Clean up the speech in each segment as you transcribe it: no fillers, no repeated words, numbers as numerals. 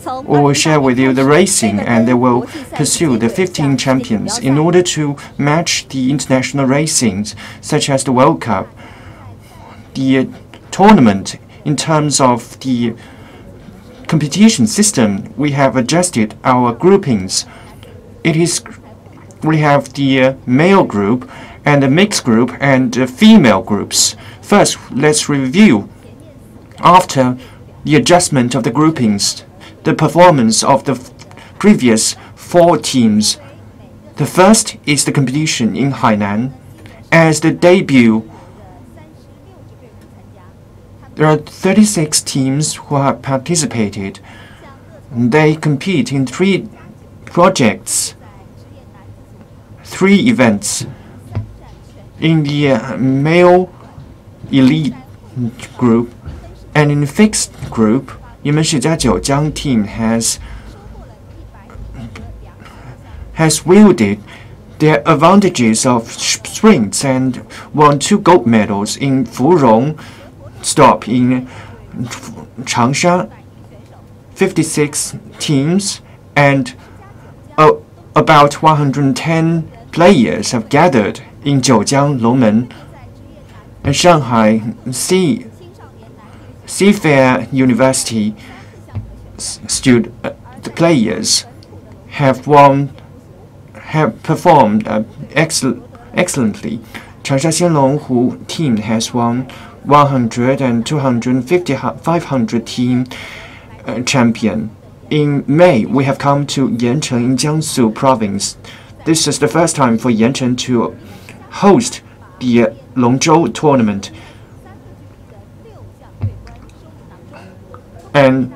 We will share with you the racing, and they will pursue the 15 champions in order to match the international racings, such as the World Cup. The tournament, in terms of the competition system, we have adjusted our groupings. We have the male group and the mixed group and the female groups. First, let's review, after the adjustment of the groupings, the performance of the previous 4 teams. The first is the competition in Hainan. As the debut, there are 36 teams who have participated. They compete in 3 projects, 3 events. In the male elite group and in the fixed group, 你们史家九江 team has wielded their advantages of sprints and won 2 gold medals in Furong stop in Changsha. 56 teams and about 110 players have gathered in Jiujiang Longmen and Shanghai Seafair University. The players have performed excellently. Changsha Xianlonghu team has won 100 and 250, 500 team champion. In May, we have come to Yancheng in Jiangsu province. This is the first time for Yancheng to host the Longzhou tournament. And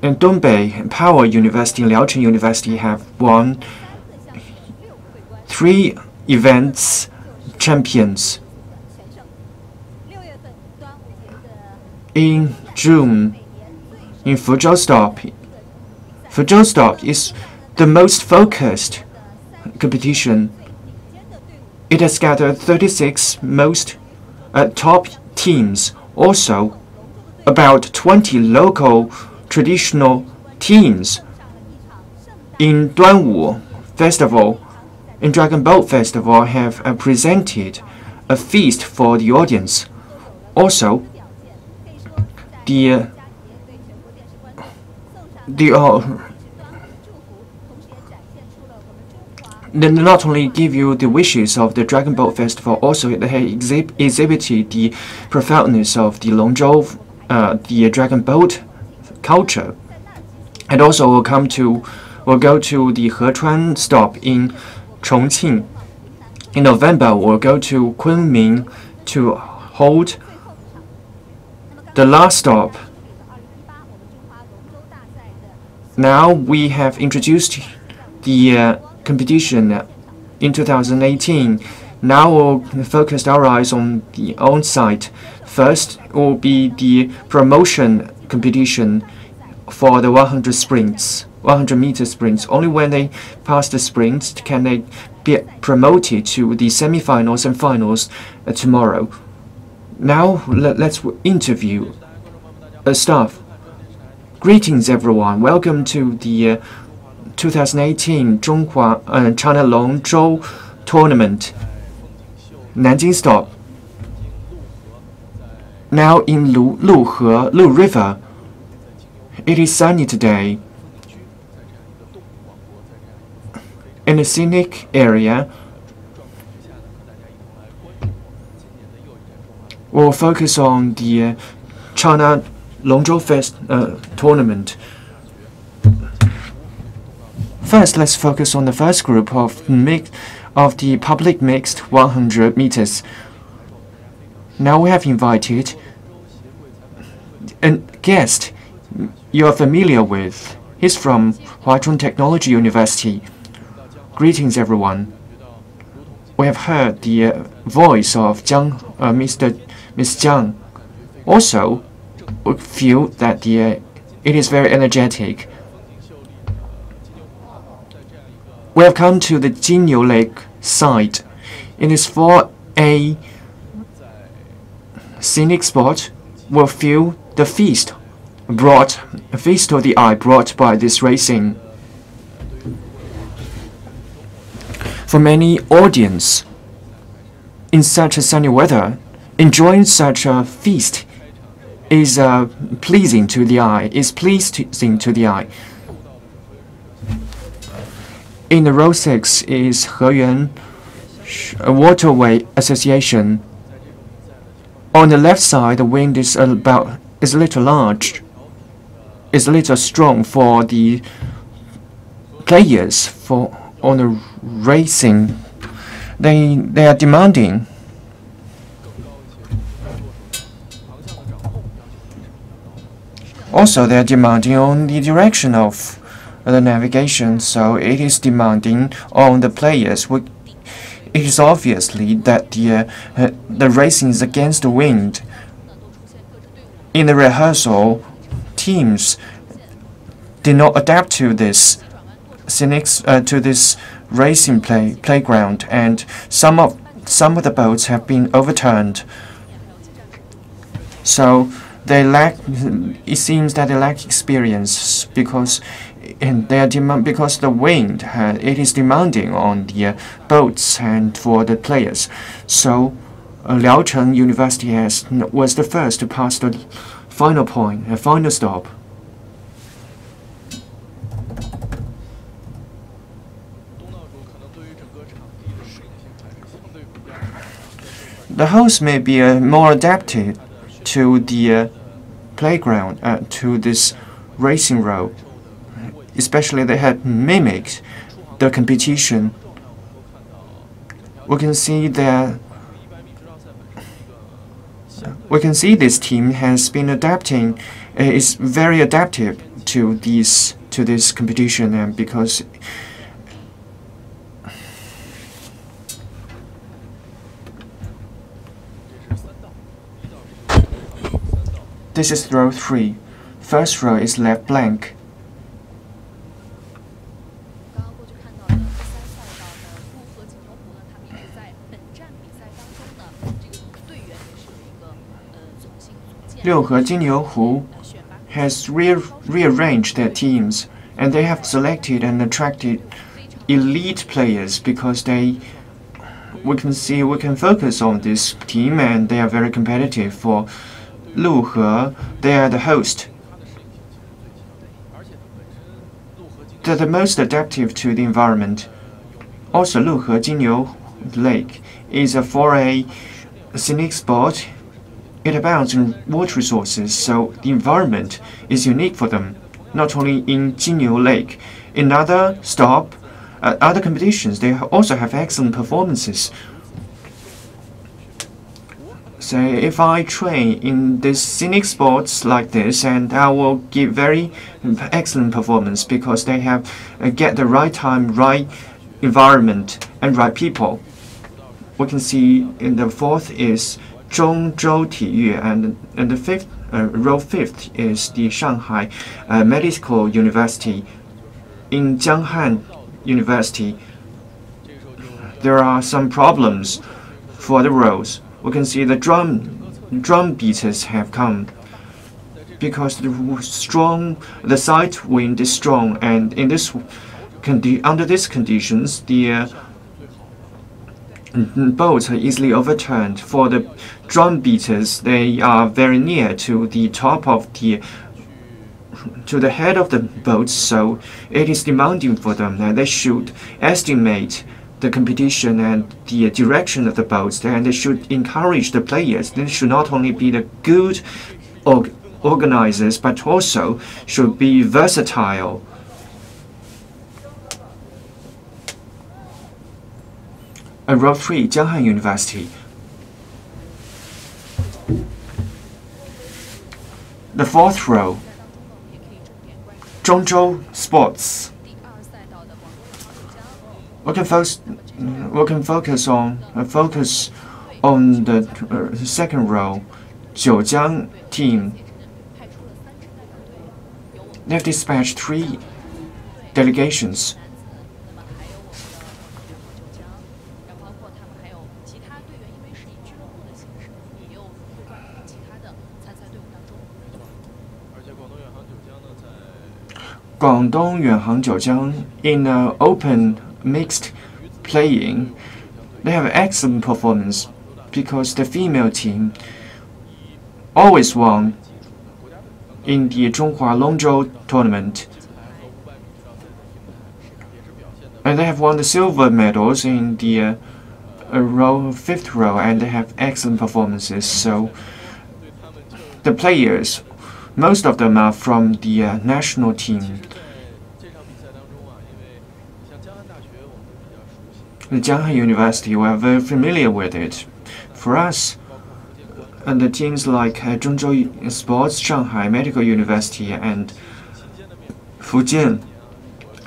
Dongbei Power University and Liaocheng University have won 3 events champions. In June, in Fuzhou Stop is the most focused competition. It has gathered 36 most top teams, also about 20 local traditional teams. In Duanwu Festival, in Dragon Boat Festival, have presented a feast for the audience. Also, they not only give you the wishes of the Dragon Boat Festival, also they exhibited the profoundness of the Longzhou, the Dragon Boat culture. And also we'll go to the Hechuan stop in Chongqing. In November, we'll go to Kunming to hold the last stop. Now we have introduced the competition in 2018. Now we'll focus our eyes on the on-site. First will be the promotion competition for the 100 sprints, 100-meter sprints. Only when they pass the sprints can they be promoted to the semi-finals and finals tomorrow. Now let's interview staff. Greetings everyone, welcome to the 2018 China Longzhou tournament, Nanjing stop. Now in Lu River, it is sunny today. In a scenic area, we'll focus on the China Longzhou tournament. First, let's focus on the first group of the public mixed 100 meters. Now we have invited a guest you are familiar with. He's from Huazhong Technology University. Greetings, everyone. We have heard the voice of Miss Jiang. Also, we feel that it is very energetic. We have come to the Jinniu Lake site. In this 4A scenic spot, we'll feel the feast brought a feast to the eye brought by this racing. For many audience, in such a sunny weather, enjoying such a feast is pleasing to the eye. In the row 6 is Heyuan Waterway Association. On the left side, the wind is a little large. Is a little strong for the players on the racing. They are demanding. Also, they are demanding on the direction of the navigation, so it is demanding on the players. It is obviously that the racing is against the wind. In the rehearsal, teams did not adapt to this racing playground, and some of the boats have been overturned. So it seems that they lack experience because because the wind it is demanding on the boats and for the players. So Liaocheng University was the first to pass the final stop. The hosts may be more adapted to the playground, to this racing road. Especially they had mimicked the competition. We can see this team has been adapting, is very adaptive to this competition, and because this is row 3. First row is left blank. Liuhe Jinniuhu has rearranged their teams, and they have selected and attracted elite players because we can focus on this team, and they are very competitive. For Luhe, they are the host. They're the most adaptive to the environment. Also, Luhe Jinniu Lake is for a scenic spot. It abounds in water resources, so the environment is unique for them. Not only in Jinniu Lake, in other competitions, they also have excellent performances. So if I train in these scenic spots like this, and I will give very excellent performance because they have get the right time, right environment, and right people. We can see in the 4th is Zhongzhou Tiyue, and the 5th row 5th is the Shanghai Medical University. In Jianghan University, there are some problems for the rows. We can see the drum beaters have come because the side wind is strong, and under these conditions, the boats are easily overturned. For the drum beaters, they are very near to the top of the head of the boats, so it is demanding for them that they should estimate the competition and the direction of the boats, and they should encourage the players. They should not only be the good organizers, but also should be versatile. Row 3, Jianghan University. The 4th row, Zhongzhou Sports. We can focus on the 2nd row, Jiujiang team. They have dispatched 3 delegations. Guangdong Yuanhang Jiujiang in open mixed playing, they have excellent performance because the female team always won in the Zhonghua Longzhou tournament. And they have won the silver medals in the fifth row, and they have excellent performances. So the players, most of them are from the national team. The Jianghan University, we are very familiar with it. For us, and the teams like Zhongzhou Sports, Shanghai Medical University, and Fujian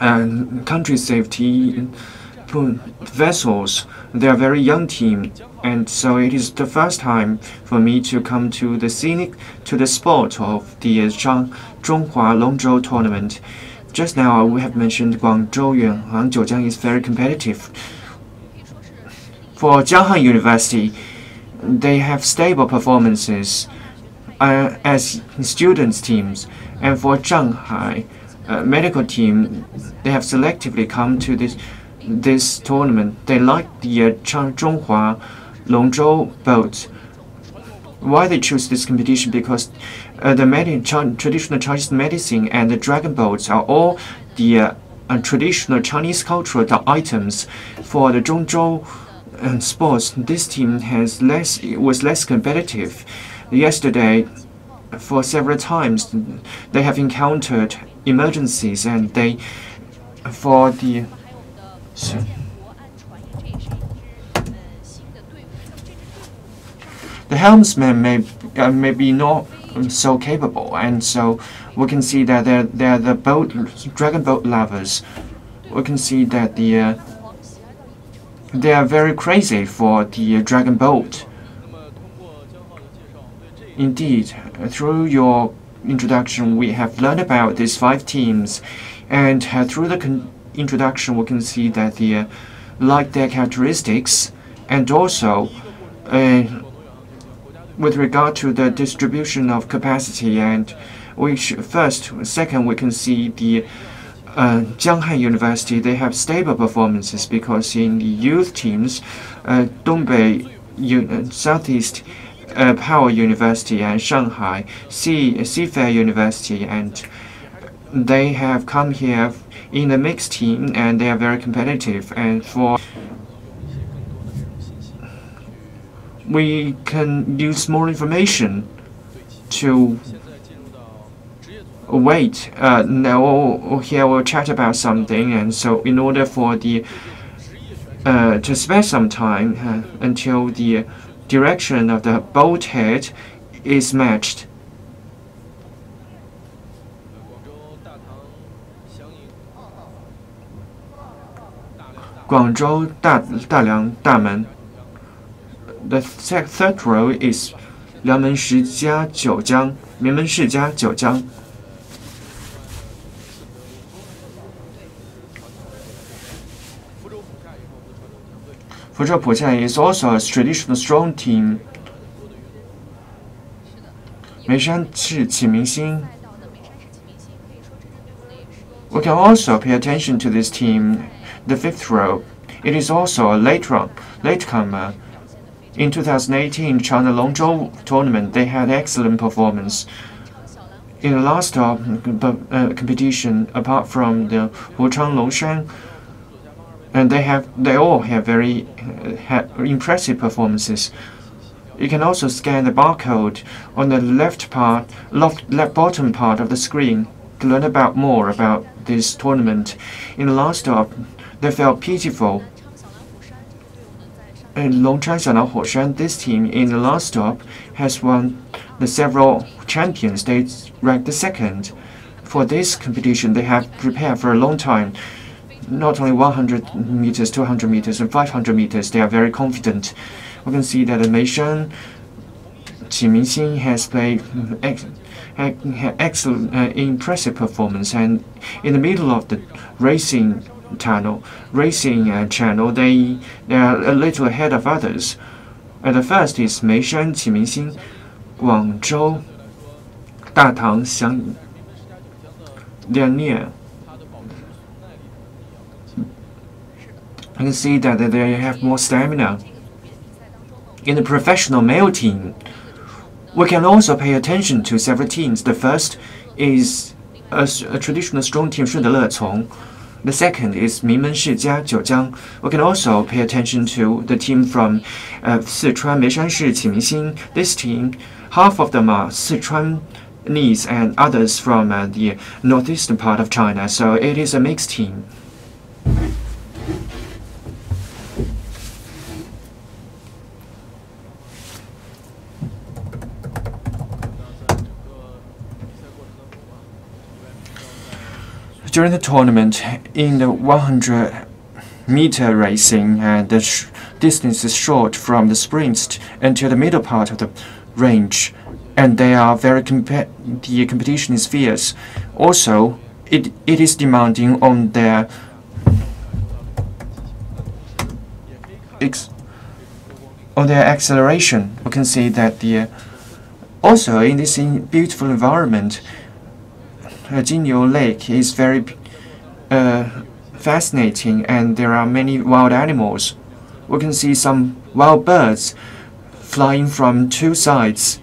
and country safety vessels, they are very young team, and so it is the first time for me to come to the sport of the Zhonghua Longzhou tournament. Just now we have mentioned Guangzhou Yuanhang Jiujiang is very competitive. For Jianghan University, they have stable performances as students teams, and for Shanghai medical team, they have selectively come to this tournament. They like the Zhonghua Longzhou boat. Why they choose this competition? Because the traditional Chinese medicine and the dragon boats are all the traditional Chinese cultural items. For the Zhongzhou sports, this team was less competitive. Yesterday, for several times, they have encountered emergencies, and the helmsmen may be not so capable, and so we can see that they're the dragon boat lovers. We can see that they are very crazy for the dragon boat. Indeed, through your introduction, we have learned about these 5 teams, and through the introduction, we can see that they like their characteristics, and also with regard to the distribution of capacity. And second, we can see the Jianghan University. They have stable performances because in the youth teams, Dongbei Southeast Power University and Shanghai Seafair University, and they have come here in a mixed team, and they are very competitive. And we can use more information to wait. Now here we'll chat about something, and so in order for the to spare some time until the direction of the boat head is matched. Guangzhou Daliang Damen. The third row is Liangmenshi加九江, Liangmenshi加九江. Fuzhou Puchai is also a traditional strong team. Meishan是启明星. We can also pay attention to this team, the 5th row. It is also a latecomer. In 2018 China Longzhou tournament, they had excellent performance. In the last competition, apart from the Wuchang Longshan, and they all have very impressive performances. You can also scan the barcode on the left bottom part of the screen to learn more about this tournament. In the last stop, they felt pitiful. And Longchan Xiaonao Hoshan, this team in the last stop has won the several champions. They ranked the 2nd. For this competition, they have prepared for a long time. Not only 100 meters, 200 meters, and 500 meters, they are very confident. We can see that the Meishan Qi Mingxing has played excellent, impressive performance, and in the middle of the racing channel, they are a little ahead of others. And the first is Meishan Qi Mingxing, Guangzhou Datang Xiang Liang. I can see that they have more stamina. In the professional male team, we can also pay attention to several teams. The first is a traditional strong team, 顺德乐从. The second is 名门世家九江. We can also pay attention to the team from Sichuan 眉山市启明星. This team, half of them are Sichuanese and others from the northeastern part of China. So it is a mixed team. During the tournament, in the 100-meter racing, the distance is short from the sprints until the middle part of the range, and they are very the competition is fierce. Also, it is demanding on their acceleration. We can see that also in this beautiful environment, Jinyu Lake is very fascinating, and there are many wild animals. We can see some wild birds flying from two sides.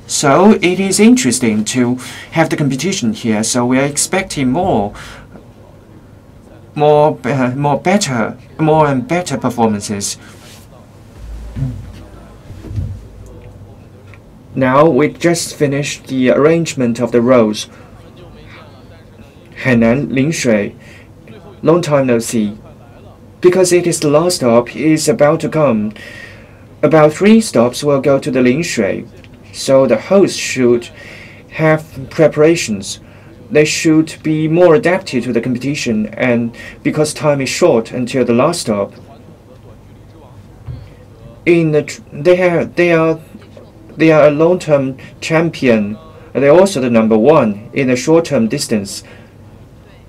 So it is interesting to have the competition here. So we are expecting more and better performances. Now we just finished the arrangement of the rows. Hainan, Lingshui, long time no see. Because it is the last stop is about to come. About 3 stops will go to the Lingshui. So the hosts should have preparations. They should be more adapted to the competition, and because time is short until the last stop. They are a long-term champion. They are also the number 1 in the short-term distance.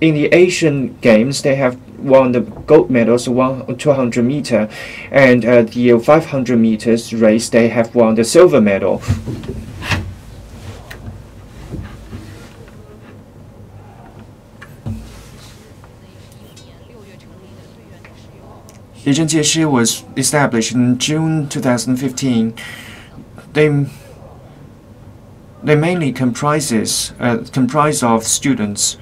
In the Asian Games, they have won the gold medals, 200 meter, and the 500 meters race, they have won the silver medal. Yizhen was established in June 2015. They mainly comprise of students.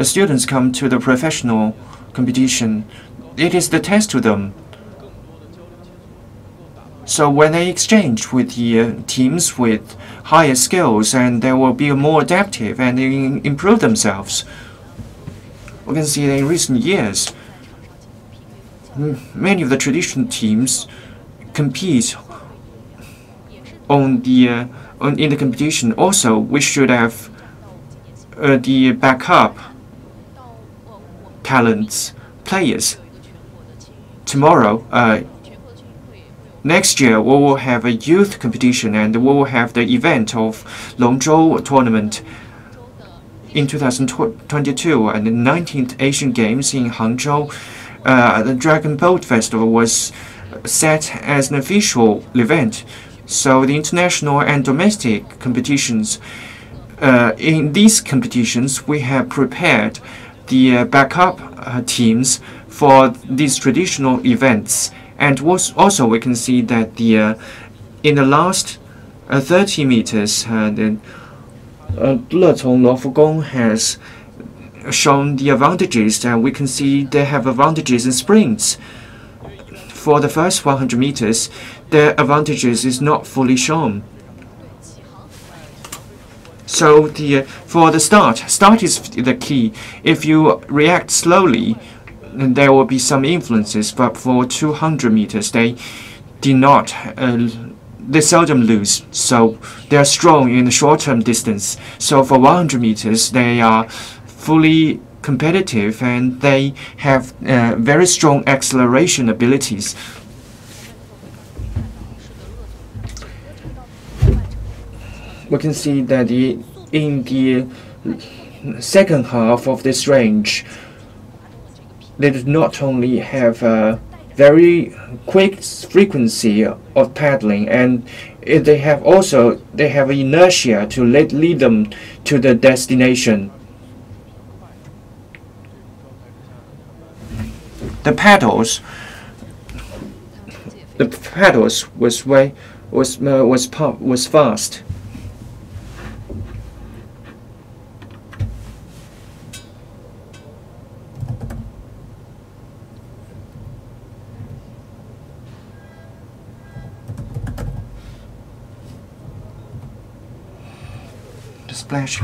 Students come to the professional competition. It is the test to them. So when they exchange with the teams with higher skills, and they will be more adaptive and they improve themselves. We can see that in recent years, many of the traditional teams compete in the competition. Also, we should have the backup talents, players. Tomorrow, next year, we will have a youth competition, and we will have the event of Longzhou tournament in 2022, and the 19th Asian Games in Hangzhou. The Dragon Boat Festival was set as an official event. So the international and domestic competitions, in these competitions, we have prepared the backup teams for these traditional events. And also we can see that in the last 30 meters, Le Cong Luofugong has shown the advantages, and we can see they have advantages in sprints. For the first 100 meters, their advantages is not fully shown. So for the start is the key. If you react slowly, there will be some influences. But for 200 meters, they seldom lose. So they are strong in the short-term distance. So for 100 meters, they are fully competitive, and they have very strong acceleration abilities. We can see that in the second half of this range, they do not only have a very quick frequency of paddling, and they have inertia to lead them to the destination. the paddles was fast. The splash.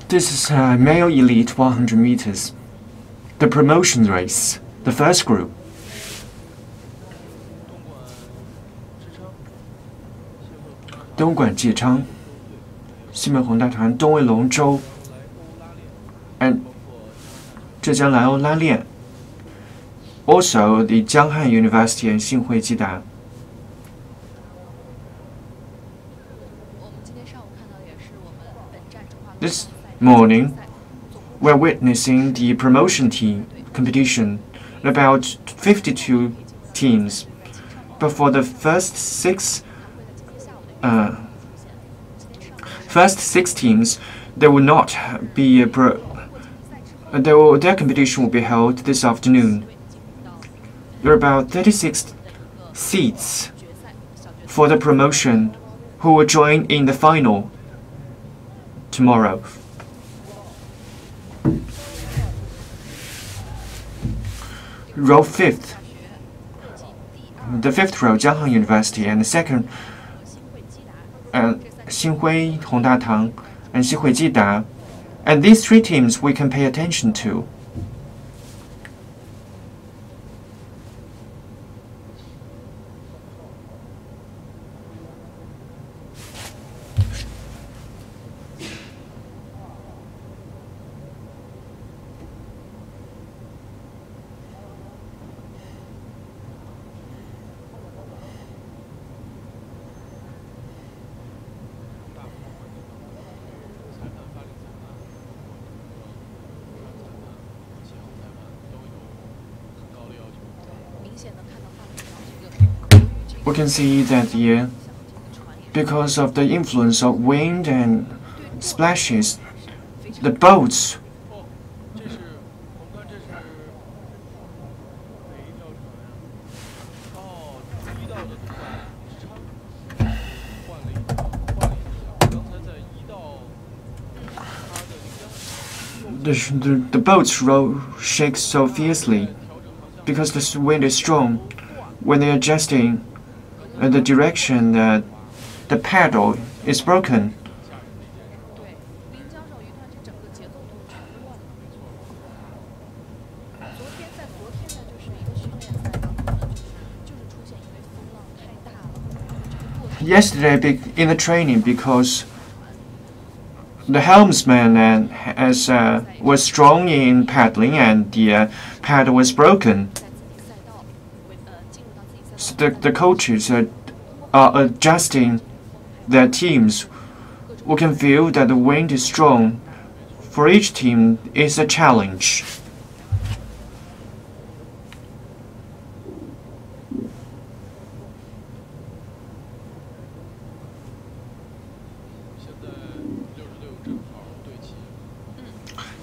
This is male elite 100 meters. The promotion race, the first group. Dongguan Jichang, 西门红大团东卫龙舟 and 浙江莱欧拉练 also the Jianghan University and 信会基达 This morning, we're witnessing the promotion team competition, about 52 teams. But for the first six teams, there will not be their competition will be held this afternoon. There are about 36 seats for the promotion who will join in the final tomorrow. Row 5th. The 5th row, Jianghan University, and the 2nd, Xinhui Hongdatang and Xinhui Jida. And these 3 teams we can pay attention to. We can see that here, because of the influence of wind and splashes, the boats the boats shake so fiercely because the wind is strong. When they're adjusting the direction, the paddle is broken. Yesterday in the training, because the helmsman was strong in paddling and the paddle was broken. So the coaches are adjusting their teams. We can feel that the wind is strong. For each team, it's a challenge.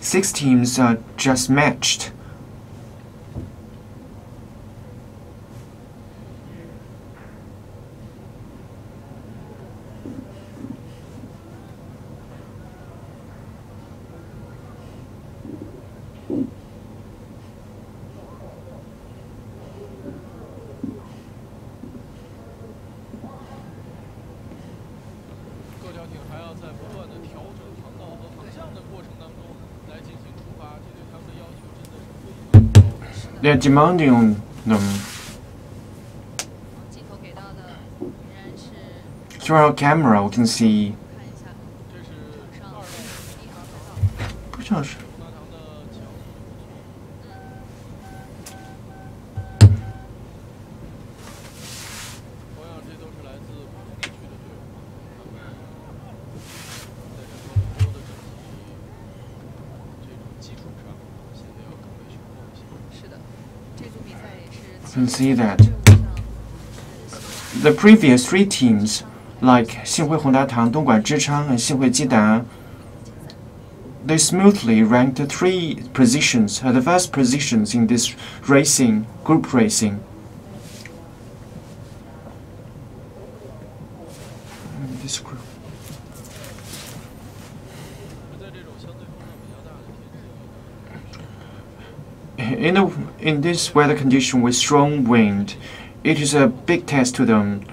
Six teams are just matched. They're demanding on them. Through our camera, we can see. 不像是。You can see that the previous 3 teams, like 信会宏达堂、东莞之昌and 信会基达, they smoothly ranked the three positions, the first positions in this racing, group racing. This group. In this weather condition with strong wind, it is a big test to them.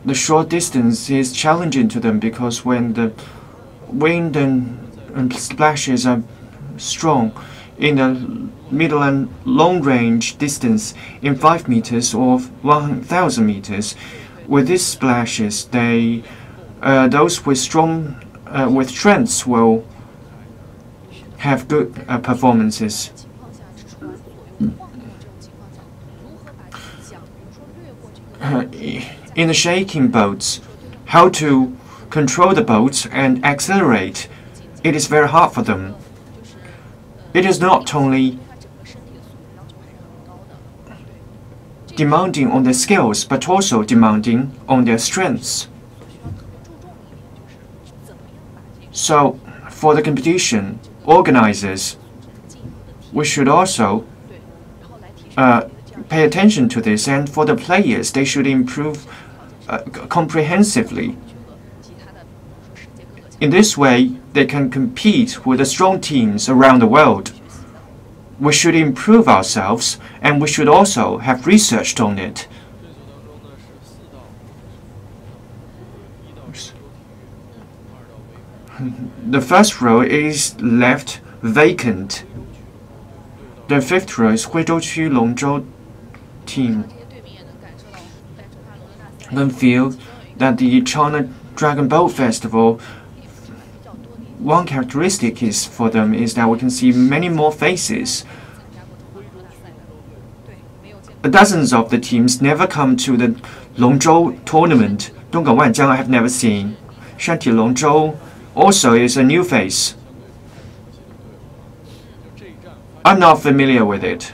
The short distance is challenging to them because when the wind and splashes are strong in the middle and long range distance in 5 meters or 1,000 meters, with these splashes, those with strengths will have good performances. In the shaking boats, how to control the boats and accelerate, it is very hard for them. It is not only demanding on their skills, but also demanding on their strengths. So, for the competition organizers, we should also pay attention to this, and for the players, they should improve comprehensively. In this way, they can compete with the strong teams around the world. We should improve ourselves, and we should also have researched on it. The first row is left vacant. The fifth row is 惠州区龙舟 team. You can feel that the China Dragon Boat Festival, one characteristic is for them is that we can see many more faces. Dozens of the teams never come to the Longzhou tournament. Donggang Wanjiang I have never seen. Shanti Longzhou also is a new face. I'm not familiar with it.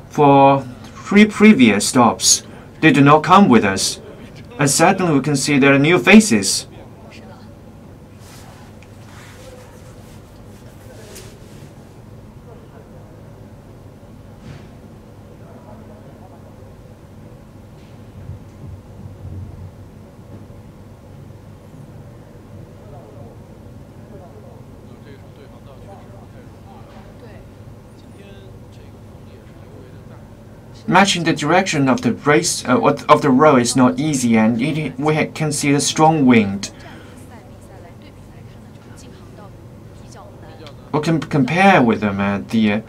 For 3 previous stops, they do not come with us. And certainly we can see there are new faces. Matching the direction of the race of the row is not easy, and we can see the strong wind. We can compare with them at the.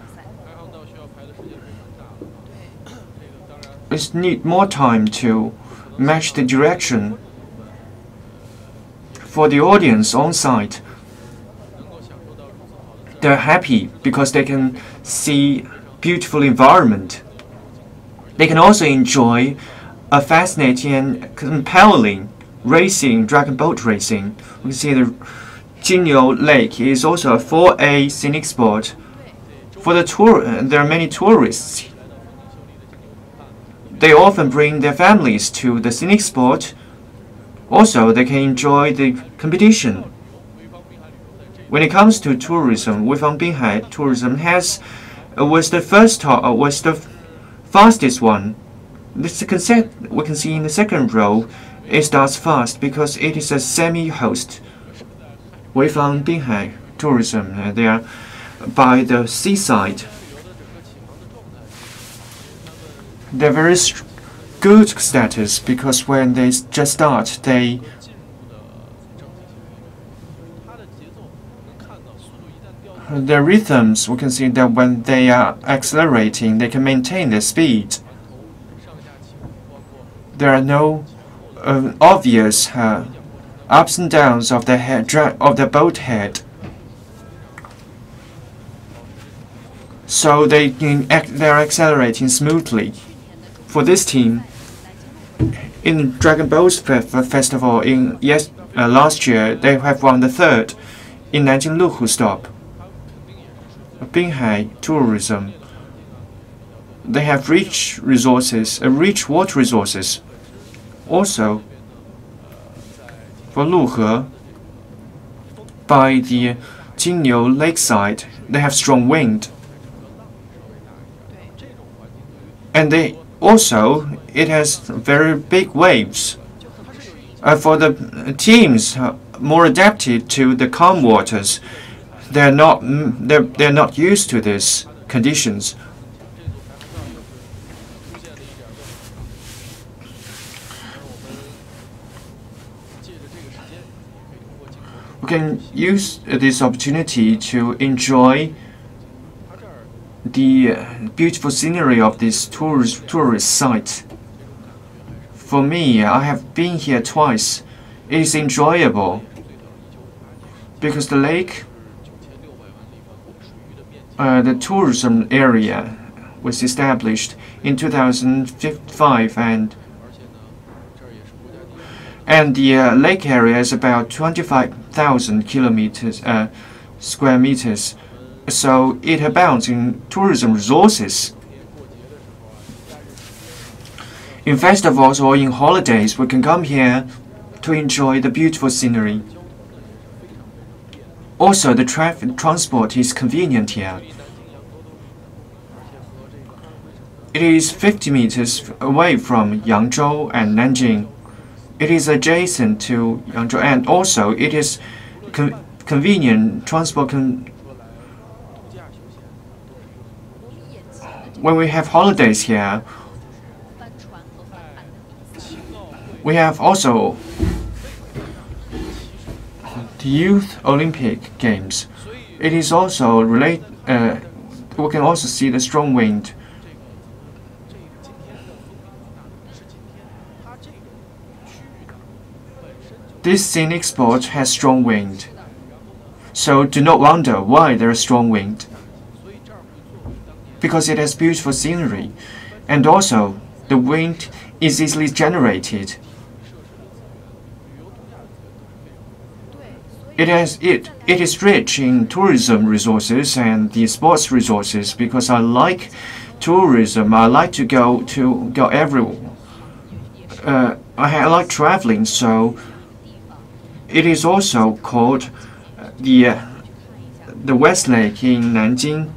We need more time to match the direction. For the audience on site, they're happy because they can see beautiful environment. They can also enjoy a fascinating and compelling racing, dragon boat racing. We can see the Jinniu Lake is also a 4A scenic spot. For the tour, there are many tourists. They often bring their families to the scenic spot. Also, they can enjoy the competition. When it comes to tourism, Weifang Binhai tourism was the fastest one. This we can see in the second row, it starts fast because it is a semi-host. Weifang Binhai tourism, they are by the seaside. They're very good status because when they just start, their rhythms, we can see that when they are accelerating, they can maintain their speed. There are no obvious ups and downs of the boat head. So they're accelerating smoothly. For this team, in Dragon Boat Festival last year, they have won the 3rd in Nanjing Luhu stop. Binhai tourism, they have rich water resources. Also, for Luhe, by the Jingniu lakeside. They have strong wind. And it has very big waves. For the teams more adapted to the calm waters, they're not used to these conditions. We can use this opportunity to enjoy the beautiful scenery of this tourist site. For me, I have been here twice. It is enjoyable because the lake, the tourism area was established in 2005, and the lake area is about 25,000 square meters. So it abounds in tourism resources. In festivals or in holidays, we can come here to enjoy the beautiful scenery. Also, the transport is convenient here. It is 50 meters away from Yangzhou and Nanjing. It is adjacent to Yangzhou, and also it is convenient transport. When we have holidays here, we have also the Youth Olympic Games. It is also we can also see the strong wind. This scenic spot has strong wind, so do not wonder why there is strong wind. Because it has beautiful scenery, and also the wind is easily generated. It is rich in tourism resources and the sports resources. Because I like tourism, I like to go everywhere. I like traveling, so it is also called the West Lake in Nanjing.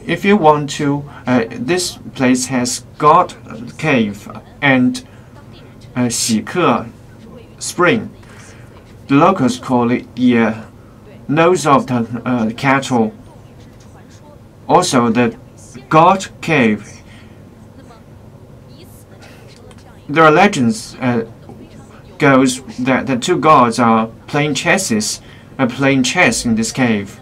If you want to, this place has God Cave and Xike Spring. The locals call it the nose of the cattle. Also, the God Cave. There are legends goes that the two gods are playing chess in this cave.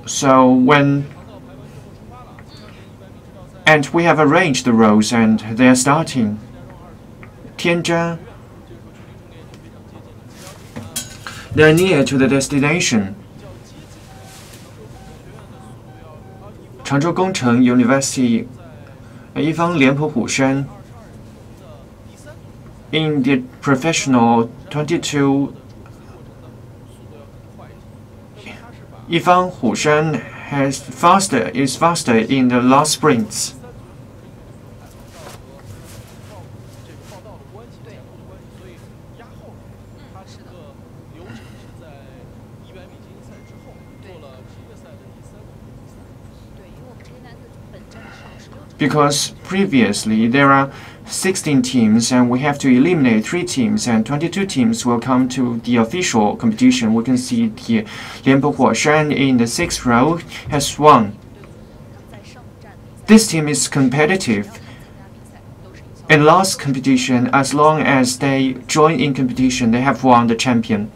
So and we have arranged the rows, and they are starting. Tianzhan. They are near to the destination. Changzhou Gongcheng University, Yifang Lianpu Hushan. In the professional 22, Yifang Hushan is faster in the last sprints. Because previously there are 16 teams, and we have to eliminate 3 teams, and 22 teams will come to the official competition. We can see the Lianpu Huashan in the 6th row has won. This team is competitive. In last competition, as long as they join in competition, they have won the champion.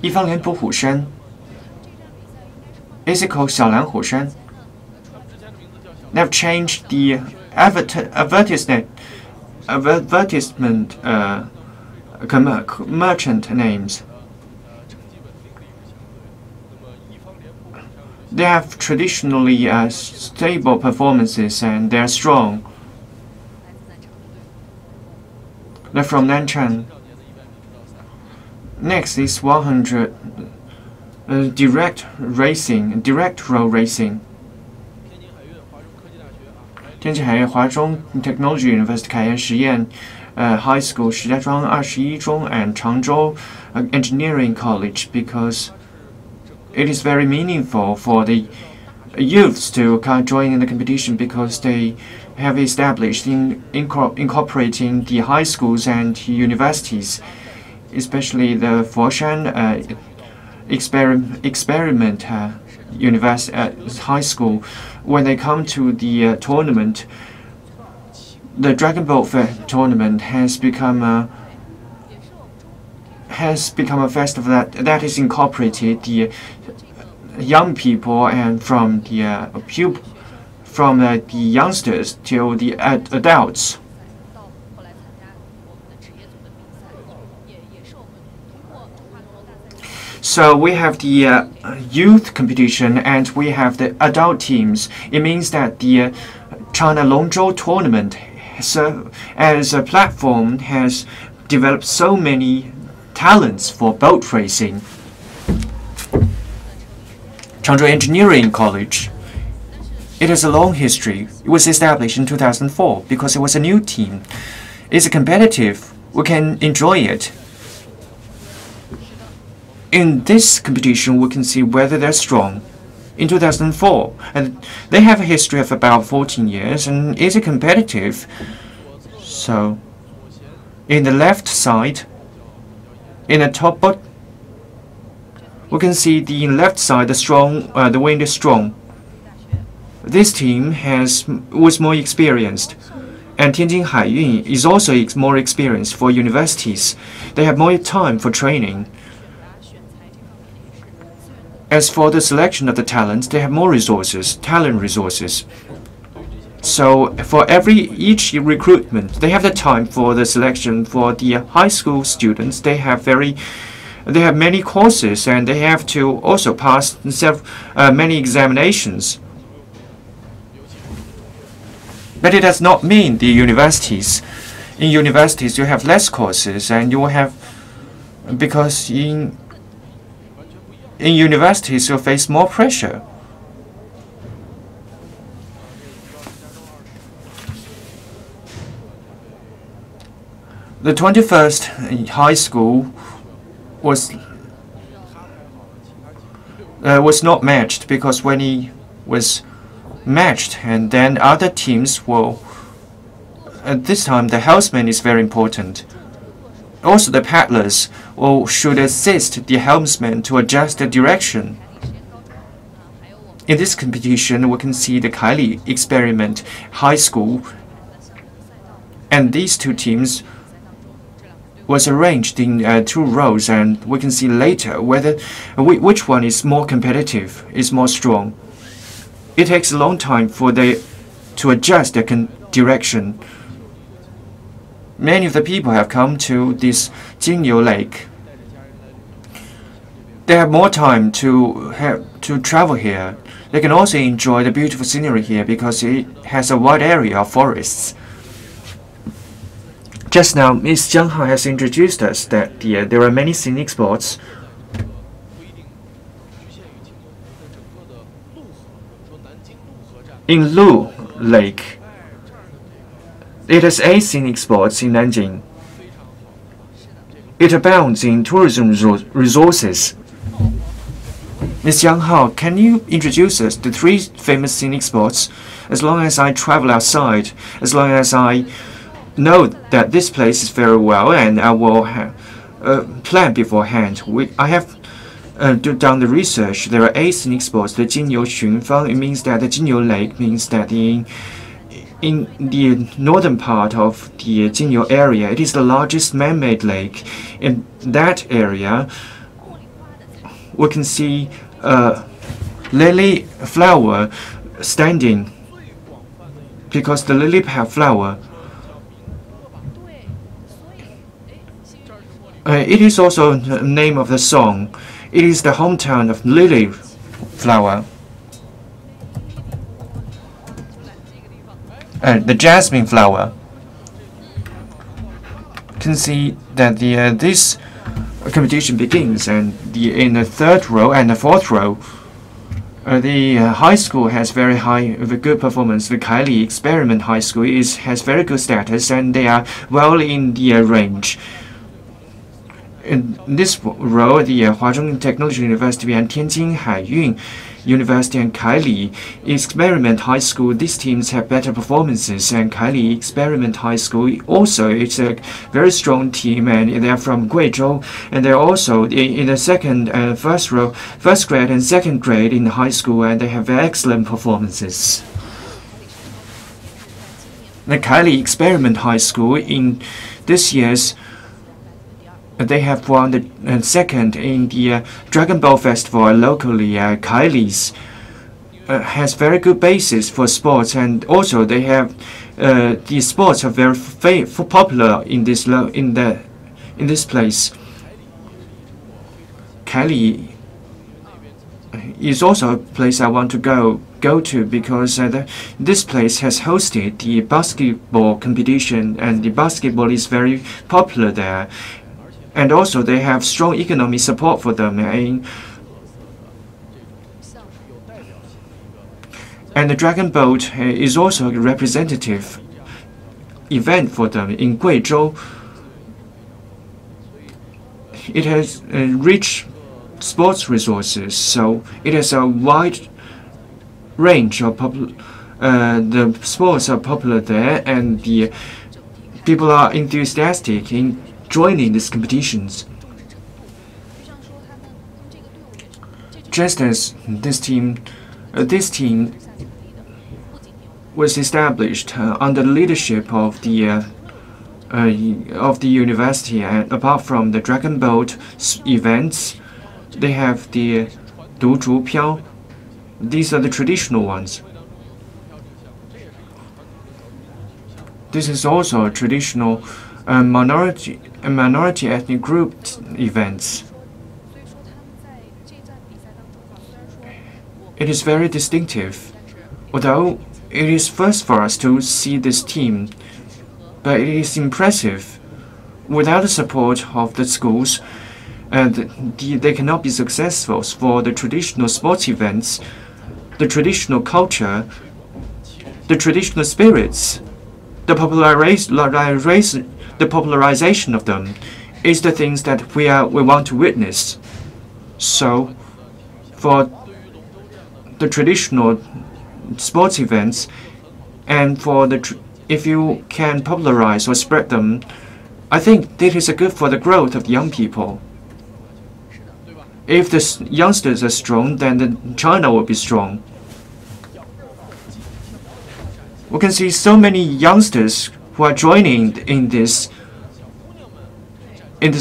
Yifang Lianpu Hushan. Is it called Xiaolan Hushan? They've changed the advertisement merchant names. They have traditionally stable performances, and they are strong. They're from Nanchang. Next is 100 direct row racing. 天津海业华中 Technology University 凯岩实验High School 石家庄21中 and 常州Engineering College because it is very meaningful for the youths to join in the competition because they have established incorporating the high schools and universities, especially the Foshan experiment high school. When they come to the tournament, the Dragon Boat tournament has become a festival that has incorporated the young people and from the youngsters till the adults. So we have the youth competition and we have the adult teams. It means that the China Longzhou tournament as a platform has developed so many talents for boat racing. Changzhou Engineering College. It has a long history. It was established in 2004 because it was a new team. It's competitive. We can enjoy it. In this competition, we can see whether they're strong. In 2004, and they have a history of about 14 years, and it's competitive. So, in the left side, in the top boat, we can see the left side, the wind is strong. This team was more experienced, and Tianjin Haiyun is also more experienced for universities. They have more time for training. As for the selection of the talents, they have more resources, talent resources. So for each recruitment, they have the time for the selection. For the high school students, they have many courses and they have to also pass many examinations. But it does not mean the universities. In universities, you have less courses, and you will have because in universities you face more pressure. The 21st high school was not matched because when he was matched, and then other teams will. At this time, the helmsman is very important. Also, the paddlers should assist the helmsman to adjust the direction. In this competition, we can see the Kaili Experiment High School, and these two teams was arranged in 2 rows, and we can see later which one is more competitive, is more strong. It takes a long time for to adjust the direction. Many of the people have come to this Jinyu Lake. They have more time to travel here. They can also enjoy the beautiful scenery here because it has a wide area of forests. Just now, Ms. Jiang Hao has introduced us that there are many scenic spots. In Lu Lake, it has 8 scenic spots in Nanjing. It abounds in tourism resources. Ms. Yang Hao, can you introduce us to 3 famous scenic spots? As long as I travel outside, as long as I know that this place is very well, and I will plan beforehand. I have done the research. There are 8 scenic spots. The Jinyu Xunfang, it means that the Jinyu Lake means that in the northern part of the Jinyu area, it is the largest man-made lake. In that area, we can see lily flower standing because the lily flower. It is also the name of the song. It is the hometown of lily flower. The jasmine flower. You can see that this competition begins, and in the 3rd row and the 4th row, The high school has very good performance. The Kaili Experiment High School has very good status, and they are well in the range. In this row, the Huazhong Technology University and Tianjin Haiyun University and Kaili Experiment High School, these teams have better performances. And Kaili Experiment High School also it's a very strong team, and they are from Guizhou, and they're also in the first grade and second grade in the high school, and they have excellent performances. The Kaili Experiment High School in this year's they have won the second in the Dragon Boat Festival locally. Kaili's has very good basis for sports, and also they have the sports are very popular in this place. Kaili is also a place I want to go to because this place has hosted the basketball competition, and the basketball is very popular there. And also, they have strong economic support for them. And the Dragon Boat is also a representative event for them in Guizhou. It has rich sports resources, so it has a wide range of the sports are popular there, and the people are enthusiastic in joining these competitions. Just as this team was established under the leadership of the university, and apart from the Dragon Boat events, they have the Du Zhu Piao. These are the traditional ones. This is also a traditional minority ethnic group events. It is very distinctive, although it is first for us to see this team, but it is impressive. Without the support of the schools, they cannot be successful for the traditional sports events, the traditional culture, the traditional spirits, the popularization of them is the things that we want to witness. So, for the traditional sports events, and for if you can popularize or spread them, I think this is good for the growth of the young people. If the youngsters are strong, then China will be strong. We can see so many youngsters who are joining in this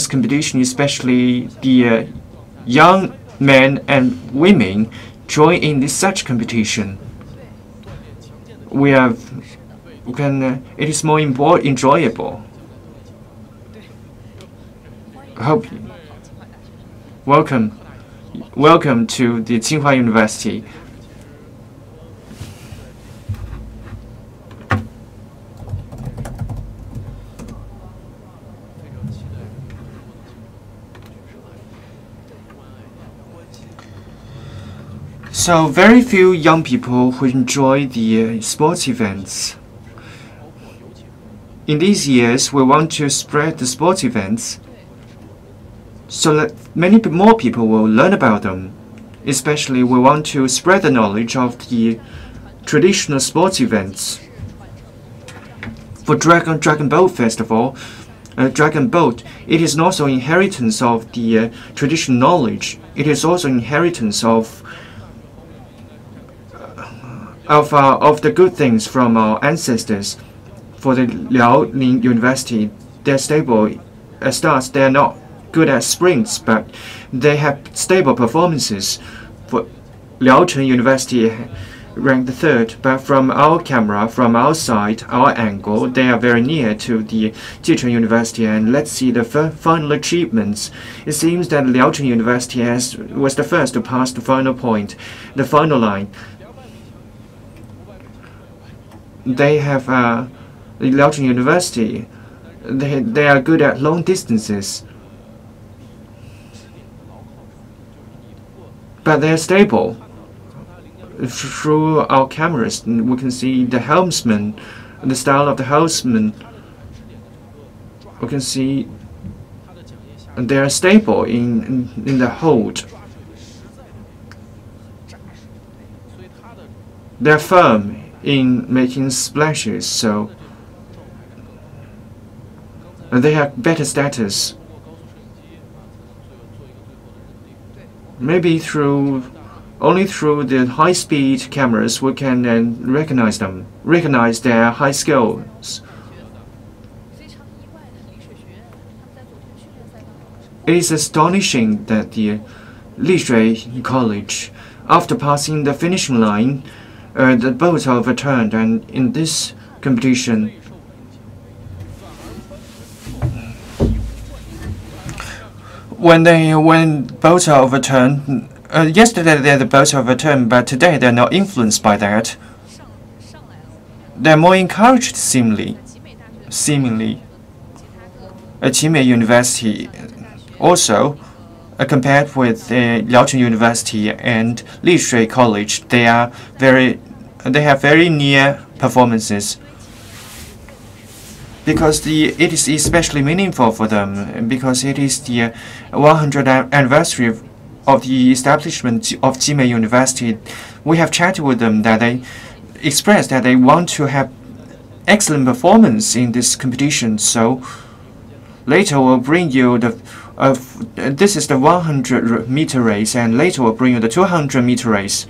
competition, especially the young men and women join in such competition. It is more enjoyable. Welcome to the Tsinghua University. So very few young people who enjoy the sports events. In these years, we want to spread the sports events so that many more people will learn about them. Especially, we want to spread the knowledge of the traditional sports events. For Dragon Boat Festival, Dragon Boat, it is also inheritance of the traditional knowledge. It is also inheritance of the good things from our ancestors. For the Liaoning University, they're stable starts. They're not good at sprints, but they have stable performances. For Liaocheng University, ranked third, but from our camera, from our side, our angle, they are very near to the Jicheng University. And let's see the final achievements. It seems that Liaocheng University was the first to pass the final point, the final line. They have the Liaocheng University. They are good at long distances, but they are stable. through our cameras, we can see the helmsman, the style of the helmsman. We can see they are stable in the hold. They're firm in making splashes, so they have better status. Maybe only through the high-speed cameras we can recognize their high skills. It is astonishing that the Lishui College, after passing the finishing line, the boats are overturned, and in this competition, when boats are overturned, yesterday the boats are overturned, but today they're not influenced by that. They're more encouraged, seemingly. Qimei University also, compared with Liaochun University and Lishui College, they have very near performances. Because it is especially meaningful for them, because it is the 100th anniversary of the establishment of Qimei University. We have chatted with them that they expressed that they want to have excellent performance in this competition. So later we'll bring you this is the 100-meter race, and later we'll bring you the 200-meter race.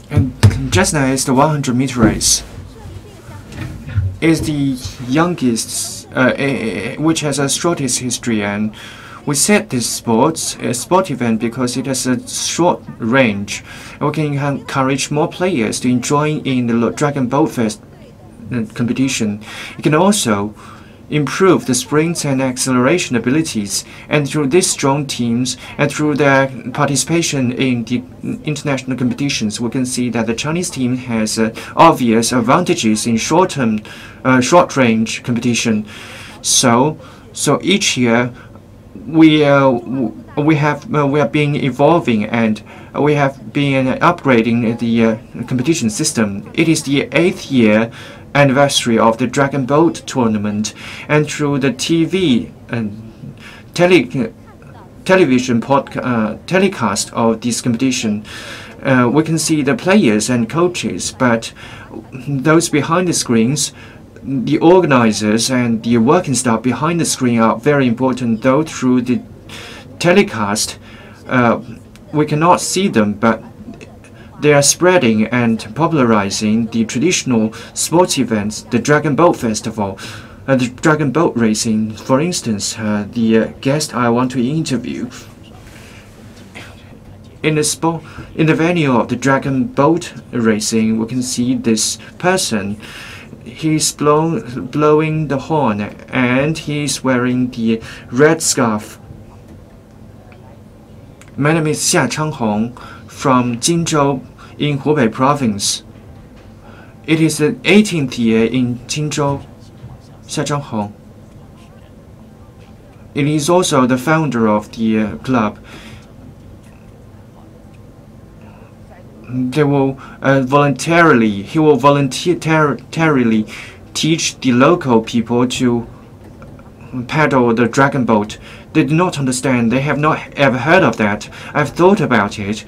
And just now is the 100-meter race. Is the youngest, which has a shortest history, and we set this sport event because it has a short range, and we can encourage more players to join in the Dragon Boat Fest competition. It can also improve the sprint and acceleration abilities, and through these strong teams and through their participation in the international competitions, we can see that the Chinese team has obvious advantages in short-range competition. So each year we have been evolving, and we have been upgrading the competition system. It is the 8th year anniversary of the Dragon Boat tournament, and through the TV and television telecast of this competition, we can see the players and coaches, but those behind the screens, the organizers and the working staff behind the screen are very important. Though through the telecast we cannot see them, but they are spreading and popularizing the traditional sports events, the Dragon Boat Festival, the Dragon Boat racing. For instance, the guest I want to interview, in the venue of the Dragon Boat racing, we can see this person. He's blowing the horn, and he's wearing the red scarf. My name is Xia Changhong from Jinzhou in Hubei province. It is the 18th year in Jinzhou. Xia Changhong. It is also the founder of the club. He will voluntarily teach the local people to paddle the dragon boat. They do not understand. They have not ever heard of that. I've thought about it.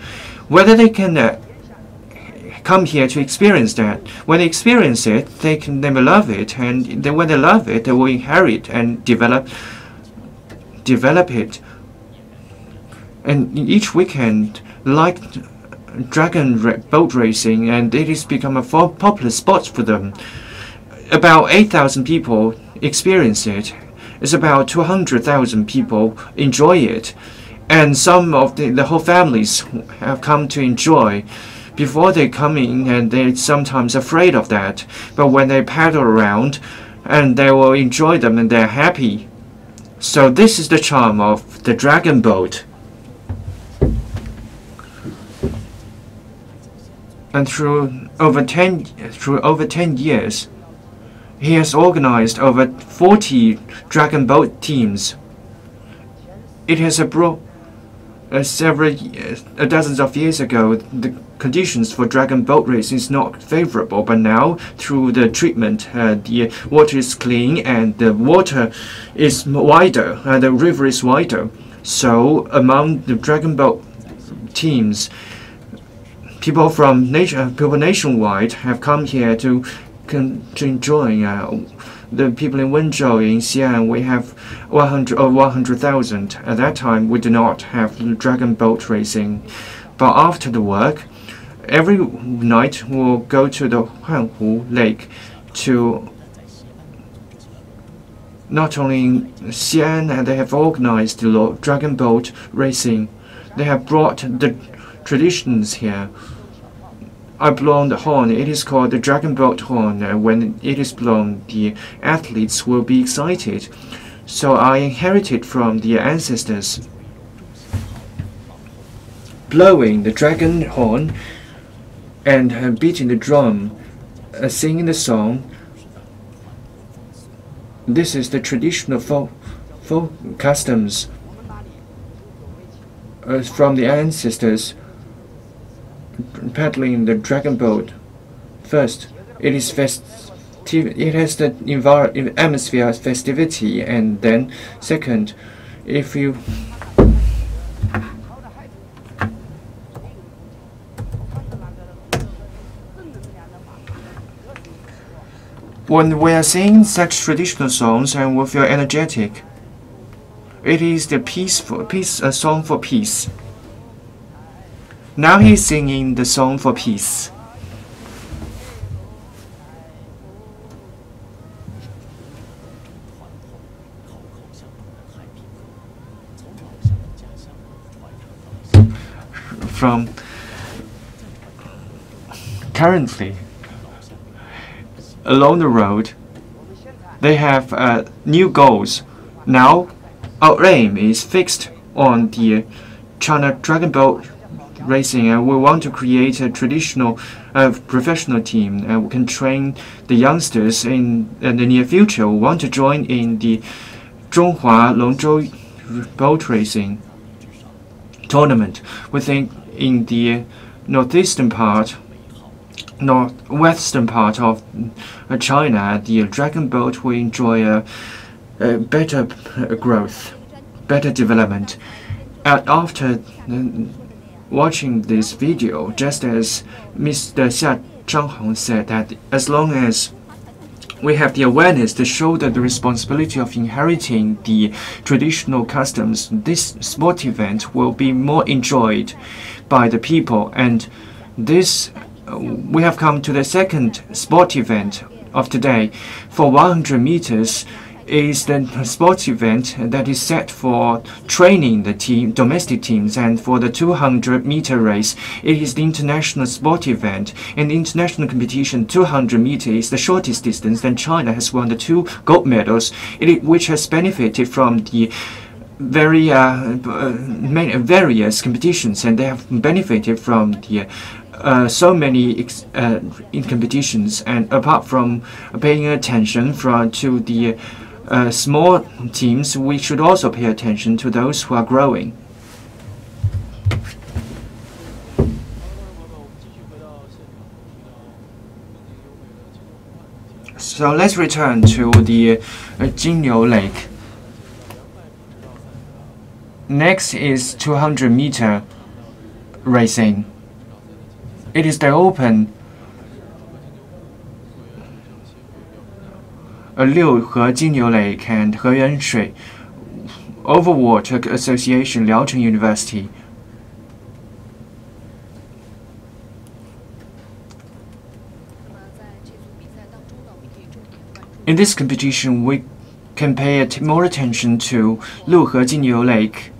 Whether they can come here to experience that. When they experience it, they will love it, and when they love it, they will inherit and develop it. And each weekend, like dragon boat racing, and it has become a popular sport for them. About 8,000 people experience it. It's about 200,000 people enjoy it, and some of the whole families have come to enjoy. Before they come in, and they're sometimes afraid of that, but when they paddle around, and they will enjoy them, and they're happy. So this is the charm of the dragon boat. And through over 10 years, he has organized over 40 dragon boat teams. It has brought dozens of years ago, the conditions for dragon boat racing is not favorable, but now through the treatment, the water is clean and the water is wider, the river is wider. So among the dragon boat teams, people nationwide have come here to enjoy. The people in Wenzhou, in Xi'an, we have 100,000. At that time, we did not have dragon boat racing. But after the work, every night we'll go to the Hanhu Lake to not only in Xi'an, and they have organized the dragon boat racing. They have brought the traditions here. I blown the horn. It is called the dragon boat horn. When it is blown, the athletes will be excited. So I inherited from the ancestors. Blowing the dragon horn and beating the drum, singing the song. This is the traditional folk customs from the ancestors. Paddling the dragon boat. First, it is it has the atmosphere of festivity, and then second, if you when we are singing such traditional songs and we feel energetic, it is the song for peace. Now he's singing the song for peace. From currently, along the road, they have new goals. Now, our aim is fixed on the China Dragon Boat racing, and we want to create a traditional professional team, and we can train the youngsters in the near future who want to join in the 中华龙舟 boat racing tournament. We think in the northwestern part of China, the dragon boat will enjoy a better growth, better development. And after watching this video, just as Mr. Xia Zhanghong said, that as long as we have the awareness to shoulder the responsibility of inheriting the traditional customs, this sport event will be more enjoyed by the people. And this, we have come to the second sport event of today. For 100 meters, is the sports event that is set for training the domestic teams, and for the 200-meter race, it is the international sport event. In the international competition, 200 meters is the shortest distance, and China has won the 2 gold medals, which has benefited from the various competitions, and they have benefited from the so many in competitions. And apart from paying attention to the small teams, we should also pay attention to those who are growing. So let's return to the Jingniu Lake. Next is 200-meter racing. It is the open Liuhe Jingniu Lake and Heyuan Shui Overwater Association, Liaocheng University. In this competition, we can pay more attention to Liuhe Jingniu Lake,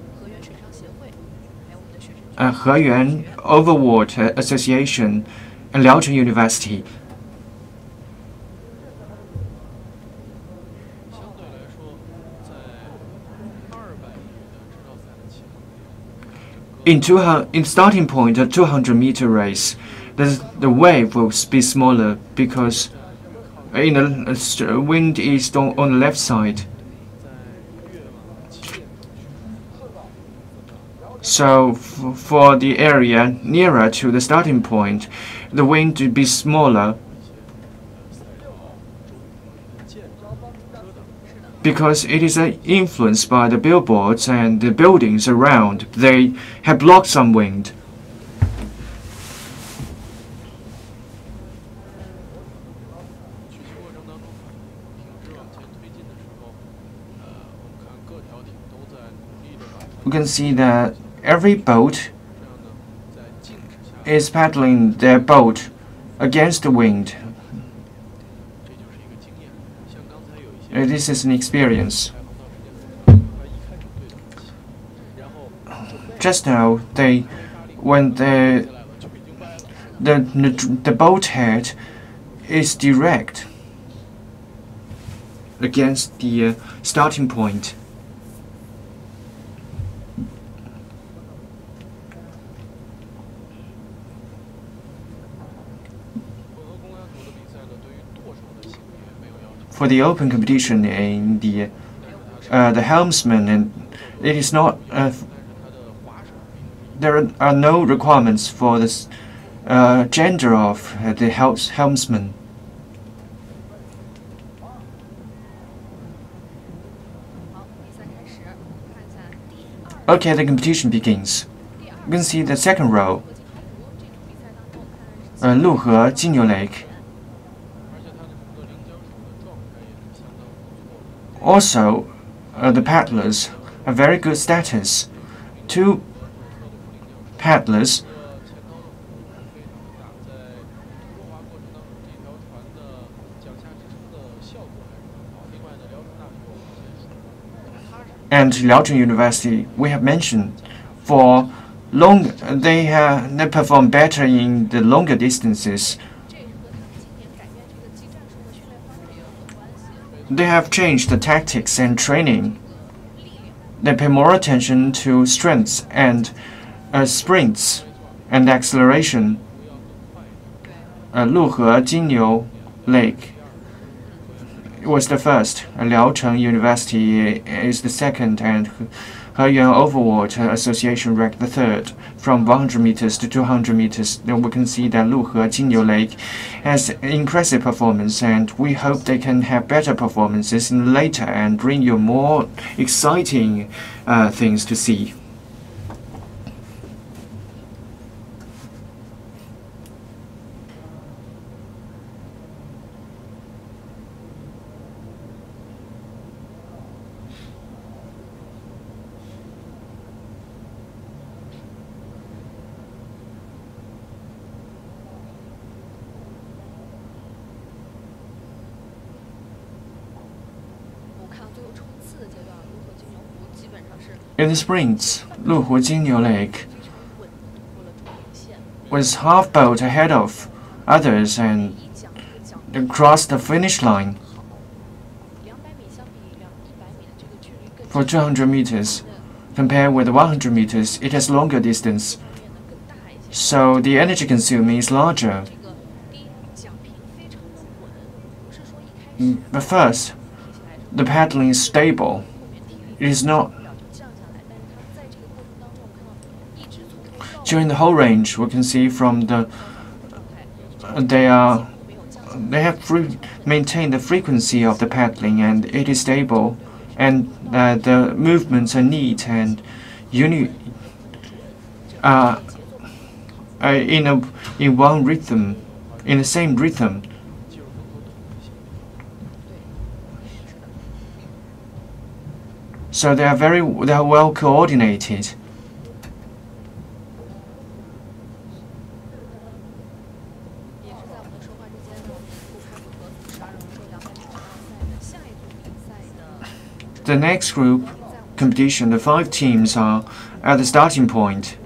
Heyuan Overwater Association, and Liaocheng University. In starting point, a 200-meter race, the wave will be smaller because the wind is on the left side. So for the area nearer to the starting point, the wind will be smaller because it is influenced by the billboards and the buildings around. They have blocked some wind. We can see that every boat is paddling their boat against the wind. This is an experience. Just now, when the boat head is direct against the starting point. For the open competition in the helmsman, and it is not. There are no requirements for the gender of the helmsman. Okay, the competition begins. You can see the second row. 陆河金牛 Lake. Also, the paddlers have very good status. 2 paddlers and Liaochun University, we have mentioned, for they perform better in the longer distances. They have changed the tactics and training. They pay more attention to strengths and sprints and acceleration. 陆河金牛 Lake was the first. Liaochun University is the second, and Heyuan Overwater Association ranked the third. From 100 meters to 200 meters, then we can see that Luhe Jinyu Lake has impressive performance, and we hope they can have better performances in later and bring you more exciting things to see. In the sprints, Luhe Jinyu Lake was half boat ahead of others and crossed the finish line. For 200 meters, compared with 100 meters, it has longer distance, so the energy consuming is larger. But first, the paddling is stable. It is not. During the whole range, we can see from they have maintained the frequency of the paddling, and it is stable, and the movements are neat and in one rhythm, in the same rhythm. So they are well coordinated. The next group competition, the 5 teams are at the starting point.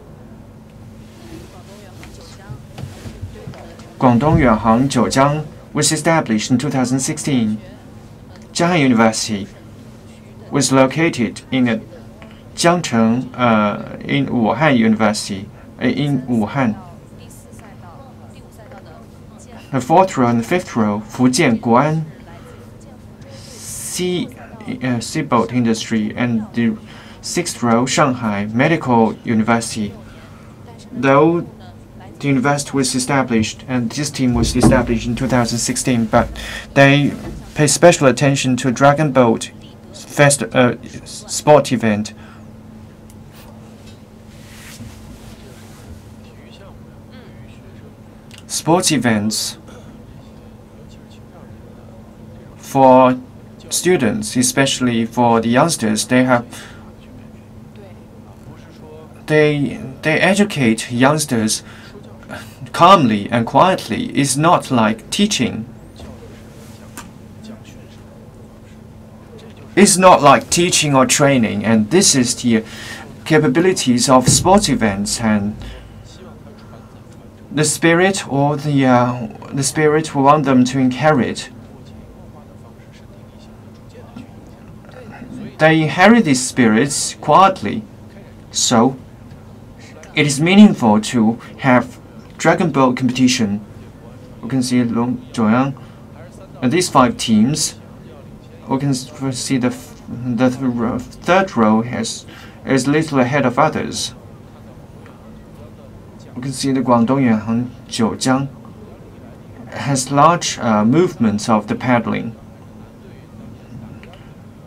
Guangdong Yuanhang Jiujiang was established in 2016. Jianghan University was located in Jiangcheng, in Wuhan University, in Wuhan. the fourth row and the fifth row, Fujian Guan Seaboat Industry, and the sixth row, Shanghai Medical University. Though the university was established, and this team was established in 2016, but they pay special attention to Dragon Boat sport event. Sports events for students, especially for the youngsters, they educate youngsters calmly and quietly. It's not like teaching. It's not like teaching or training, and this is the capabilities of sports events and the spirit or the spirit we want them to inherit. They inherit these spirits quietly, so it is meaningful to have Dragon Boat competition. We can see Long Zhuoyang and these 5 teams. We can see the third row is a little ahead of others. We can see the Guangdong Yuanhang Jiujiang has large movements of the paddling.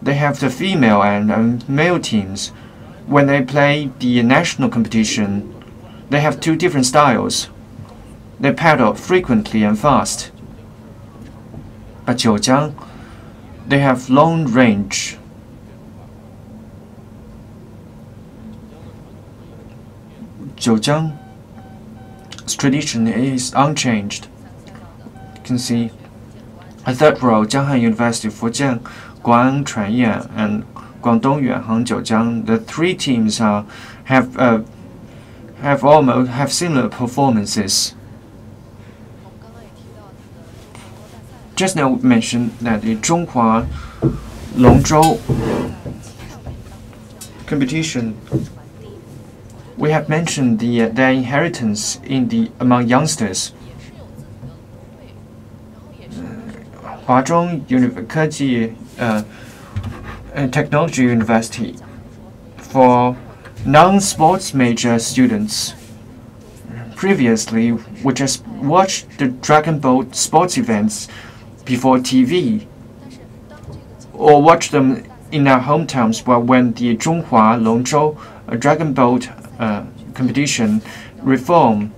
They have the female and male teams. When they play the national competition, they have 2 different styles. They paddle frequently and fast. But Jiujiang, they have long range. Jiujiang's tradition is unchanged. You can see a third row, Jianghan University, Fujian, Guan Chuanyan, and Guangdong Yuanhang Jiujiang. The 3 teams have similar performances. Just now we mentioned that the Zhonghua Longzhou competition. We have mentioned their inheritance among youngsters. Huazhong Technology University for non-sports major students. Previously, we just watched the Dragon Boat sports events before TV, or watch them in our hometowns. But when the Zhonghua Longzhou Dragon Boat competition reform,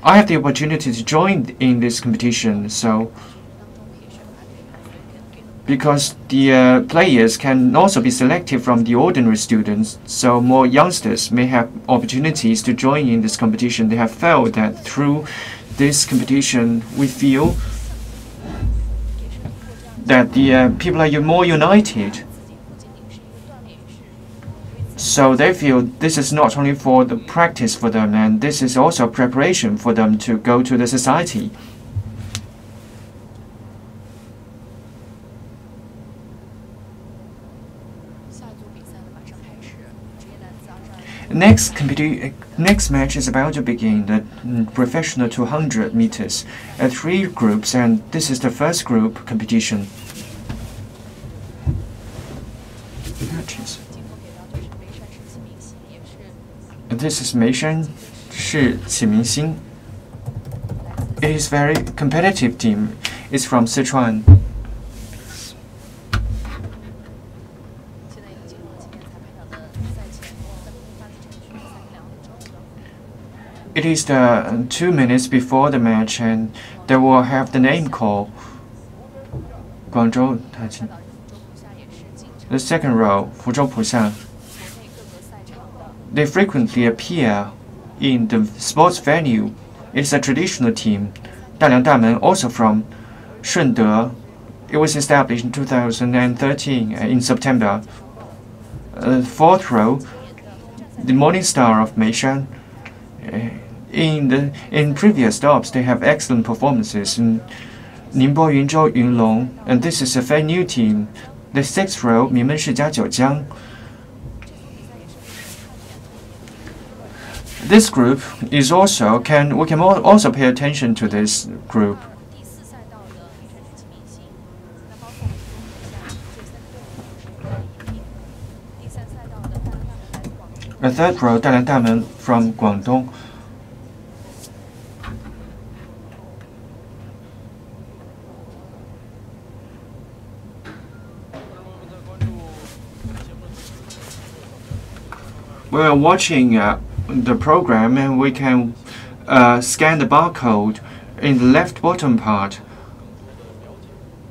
I have the opportunity to join in this competition. So, because the players can also be selected from the ordinary students, so more youngsters may have opportunities to join in this competition. They have felt that through this competition, we feel that the people are more united. So they feel this is not only for the practice for them, and this is also preparation for them to go to the society. Next match is about to begin, the professional 200 meters. 3 groups, and this is the first group competition. This is Meishan Shi Qimingxin. It is very competitive team. It's from Sichuan. It is the 2 minutes before the match, and they will have the name call. Guangzhou Taijin. The second row, Fuzhou Puxian. They frequently appear in the sports venue. It's a traditional team. Daliang Damen, also from Shunde. It was established in 2013 in September. Fourth row, the Morning Star of Meishan. In previous stops, they have excellent performances in Ningbo Yunzhou Yunlong, and this is a very new team. The sixth row, Minmen Shijia Jiujiang. this group is also we can also pay attention to this group. A third row, 大梁大门 from Guangdong. We are watching the program, and we can scan the barcode in the left bottom part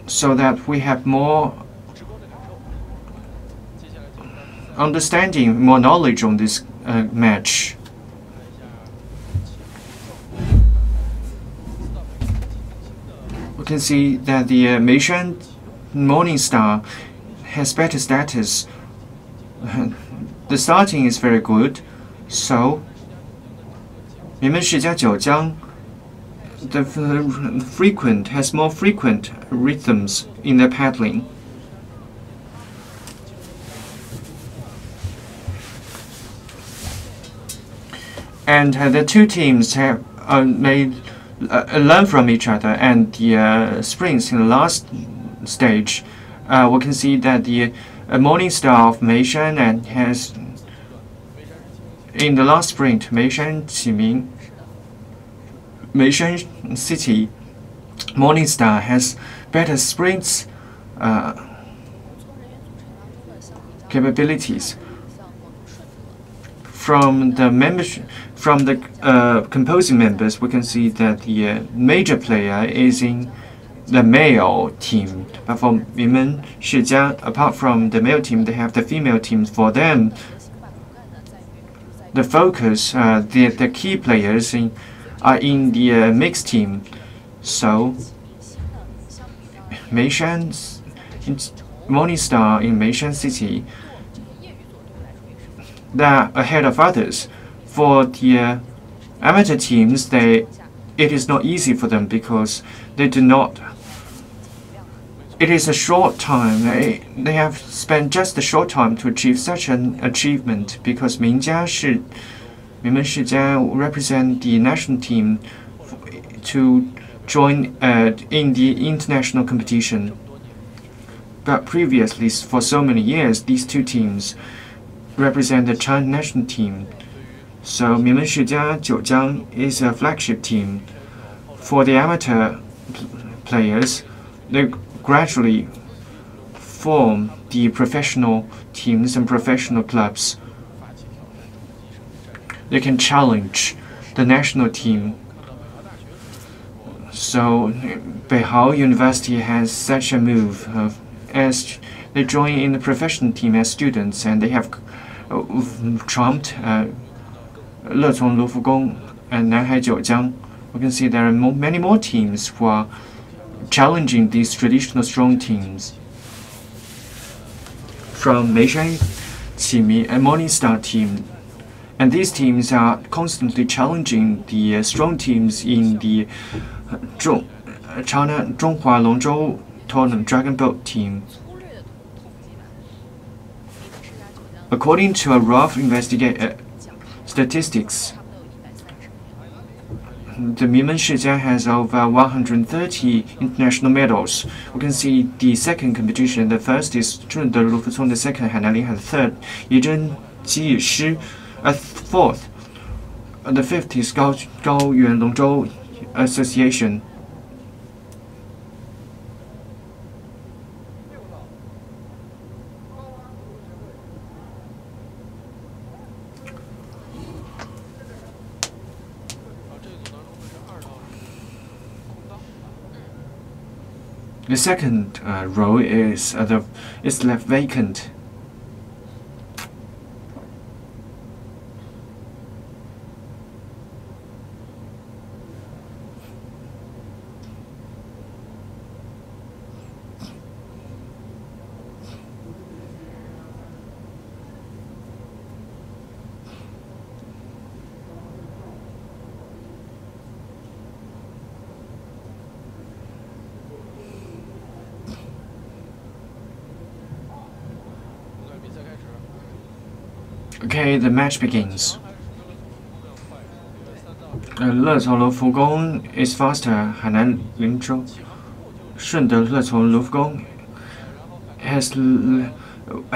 so that we have more understanding, more knowledge on this match. We can see that the Meishan Morning Star has better status. The starting is very good, so 你们世家九江 has more frequent rhythms in their paddling. And the two teams have made learn from each other, and the sprints in the last stage, we can see that the Morning Star of Meishan and has in the last sprint Meishan Qiming, Meishan City Morning Star has better sprints capabilities. From the composing members, we can see that the major player is in the male team. But for Minmen Shijia, apart from the male team, they have the female teams. For them, the focus, the key players are in the mixed team. So, Meishan's Morning Star in Meishan City, they're ahead of others. For the amateur teams, it is not easy for them because they do not. It is a short time. They have spent just a short time to achieve such an achievement because Minmen Shijia represent the national team to join in the international competition. But previously, for so many years, these two teams represent the China national team. So Minmen Shijia Jiujiang is a flagship team. For the amateur players, they gradually form the professional teams and professional clubs. They can challenge the national team. So Beihao University has such a move as they join in the professional team as students, and they have trumped Lecong Lufugong and Nanhai Jiujiang. We can see there are many more teams who are challenging these traditional strong teams. From Meishan Qimi and Morning Star team. And these teams are constantly challenging the strong teams in the China Zhonghua Longzhou Tournament Dragon Boat team. According to a rough statistics, the Minmen Shijia has over 130 international medals. We can see the second competition. The first is Zhun de Lufuzong, the second Hainan has the third, Yizhen Ji Shi, a fourth. The fifth is Gaoyuan Longzhou Association. The second row is left vacant. Okay, the match begins. 乐从罗浮宫 is faster. 海南林州顺德乐从罗浮宫 has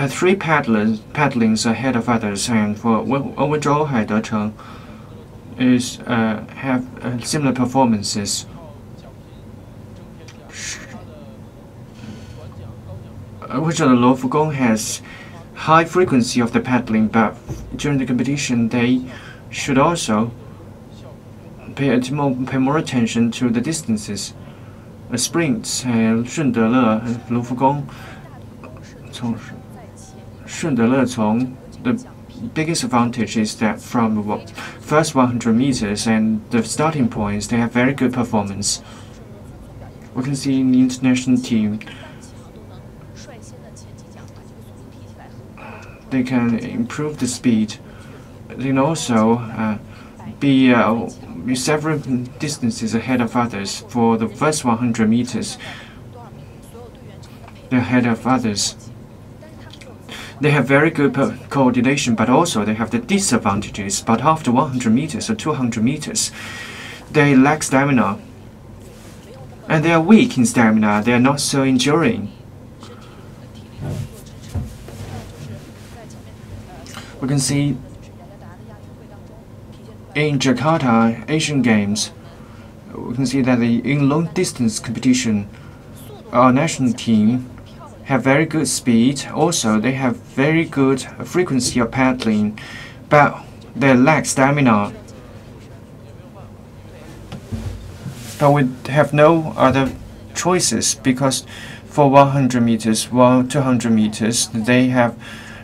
three paddlings ahead of others, and for Wenzhou Haidecheng is have similar performances. 或者罗浮宫 has high frequency of the paddling, but during the competition they should also pay more attention to the distances. Sprints 顺德乐罗浮宫从顺德乐从 the biggest advantage is that from first 100 meters and the starting points they have very good performance. We can see in the international team they can improve the speed. They can also be several distances ahead of others. For the first 100 meters, they're ahead of others. They have very good coordination, but also they have the disadvantages. But after 100 meters or 200 meters, they lack stamina. And they are weak in stamina. They are not so enduring. We can see in Jakarta Asian Games, we can see that in long distance competition, our national team have very good speed. Also, they have very good frequency of paddling, but they lack stamina. But we have no other choices because for 100 meters, 200 meters, they have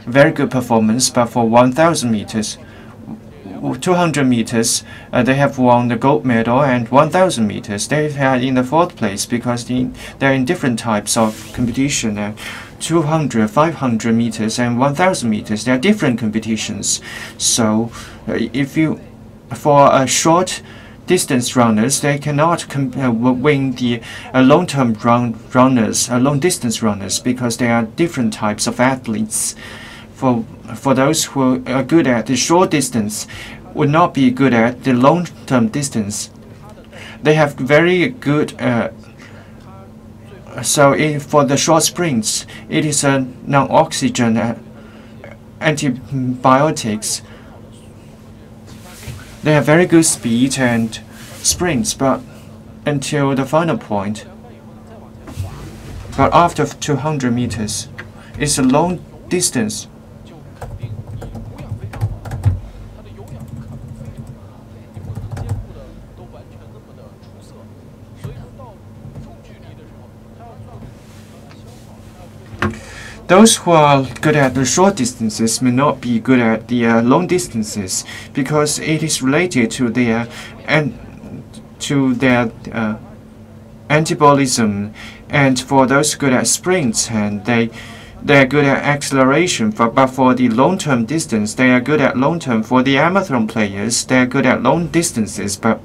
very good performance. But for 1,000 meters, 200 meters, they have won the gold medal, and 1,000 meters, they are in the fourth place because they're in different types of competition. 200, 500 meters, and 1,000 meters, they are different competitions. So, for short distance runners, they cannot win the long-term runners, long distance runners, because they are different types of athletes. For those who are good at the short distance, would not be good at the long-term distance. They have very good. For the short sprints, it is a non-oxygen antibiotics. They have very good speed and sprints, but until the final point. But after 200 meters, it's a long distance. Those who are good at the short distances may not be good at the long distances because it is related to their anabolism. And for those good at sprints, and they're good at acceleration. But for the long-term distance, they are good at long-term. For the marathon players, they are good at long distances, but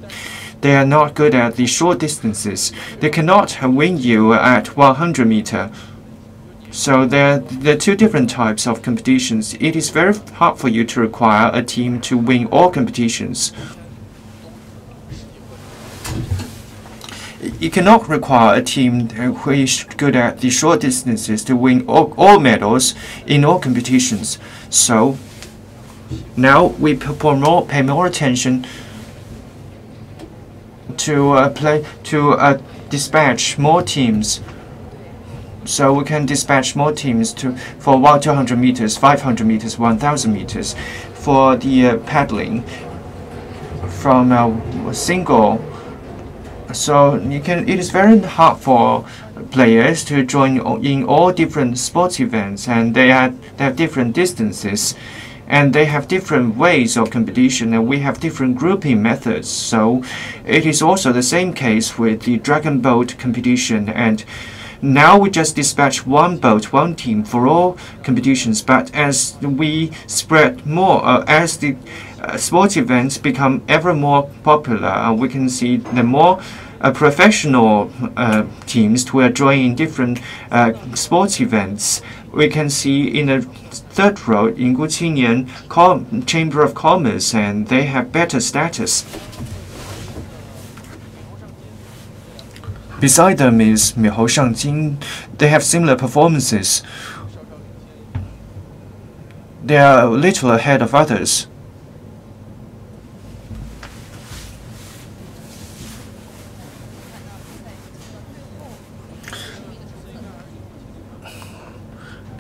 they are not good at the short distances. They cannot win you at 100 meters. So there are two different types of competitions. It is very hard for you to require a team to win all competitions. You cannot require a team who is good at the short distances to win all medals in all competitions. So now we pay more attention to dispatch more teams. So we can dispatch more teams for 200 meters, 500 meters, 1,000 meters for the paddling from a single. So it is very hard for players to join in all different sports events, and they have different distances, and they have different ways of competition, and we have different grouping methods. So it is also the same case with the dragon boat competition, and now we just dispatch one boat, one team for all competitions. But as we spread more, as the sports events become ever more popular, we can see the more professional teams who are joining different sports events. We can see in the third row Yinggu Qingyan Chamber of Commerce, and they have better status. Beside them is 猕猴上京. They have similar performances. They are a little ahead of others.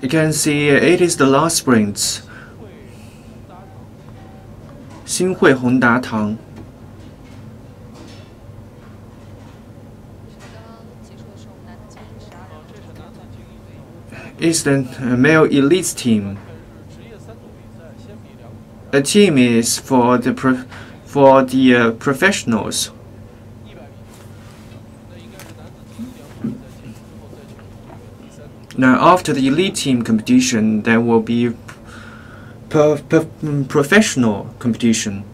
You can see it is the last sprints. 新会宏达堂 is the male elite team. A team is for the professionals. Now, after the elite team competition, there will be professional competition.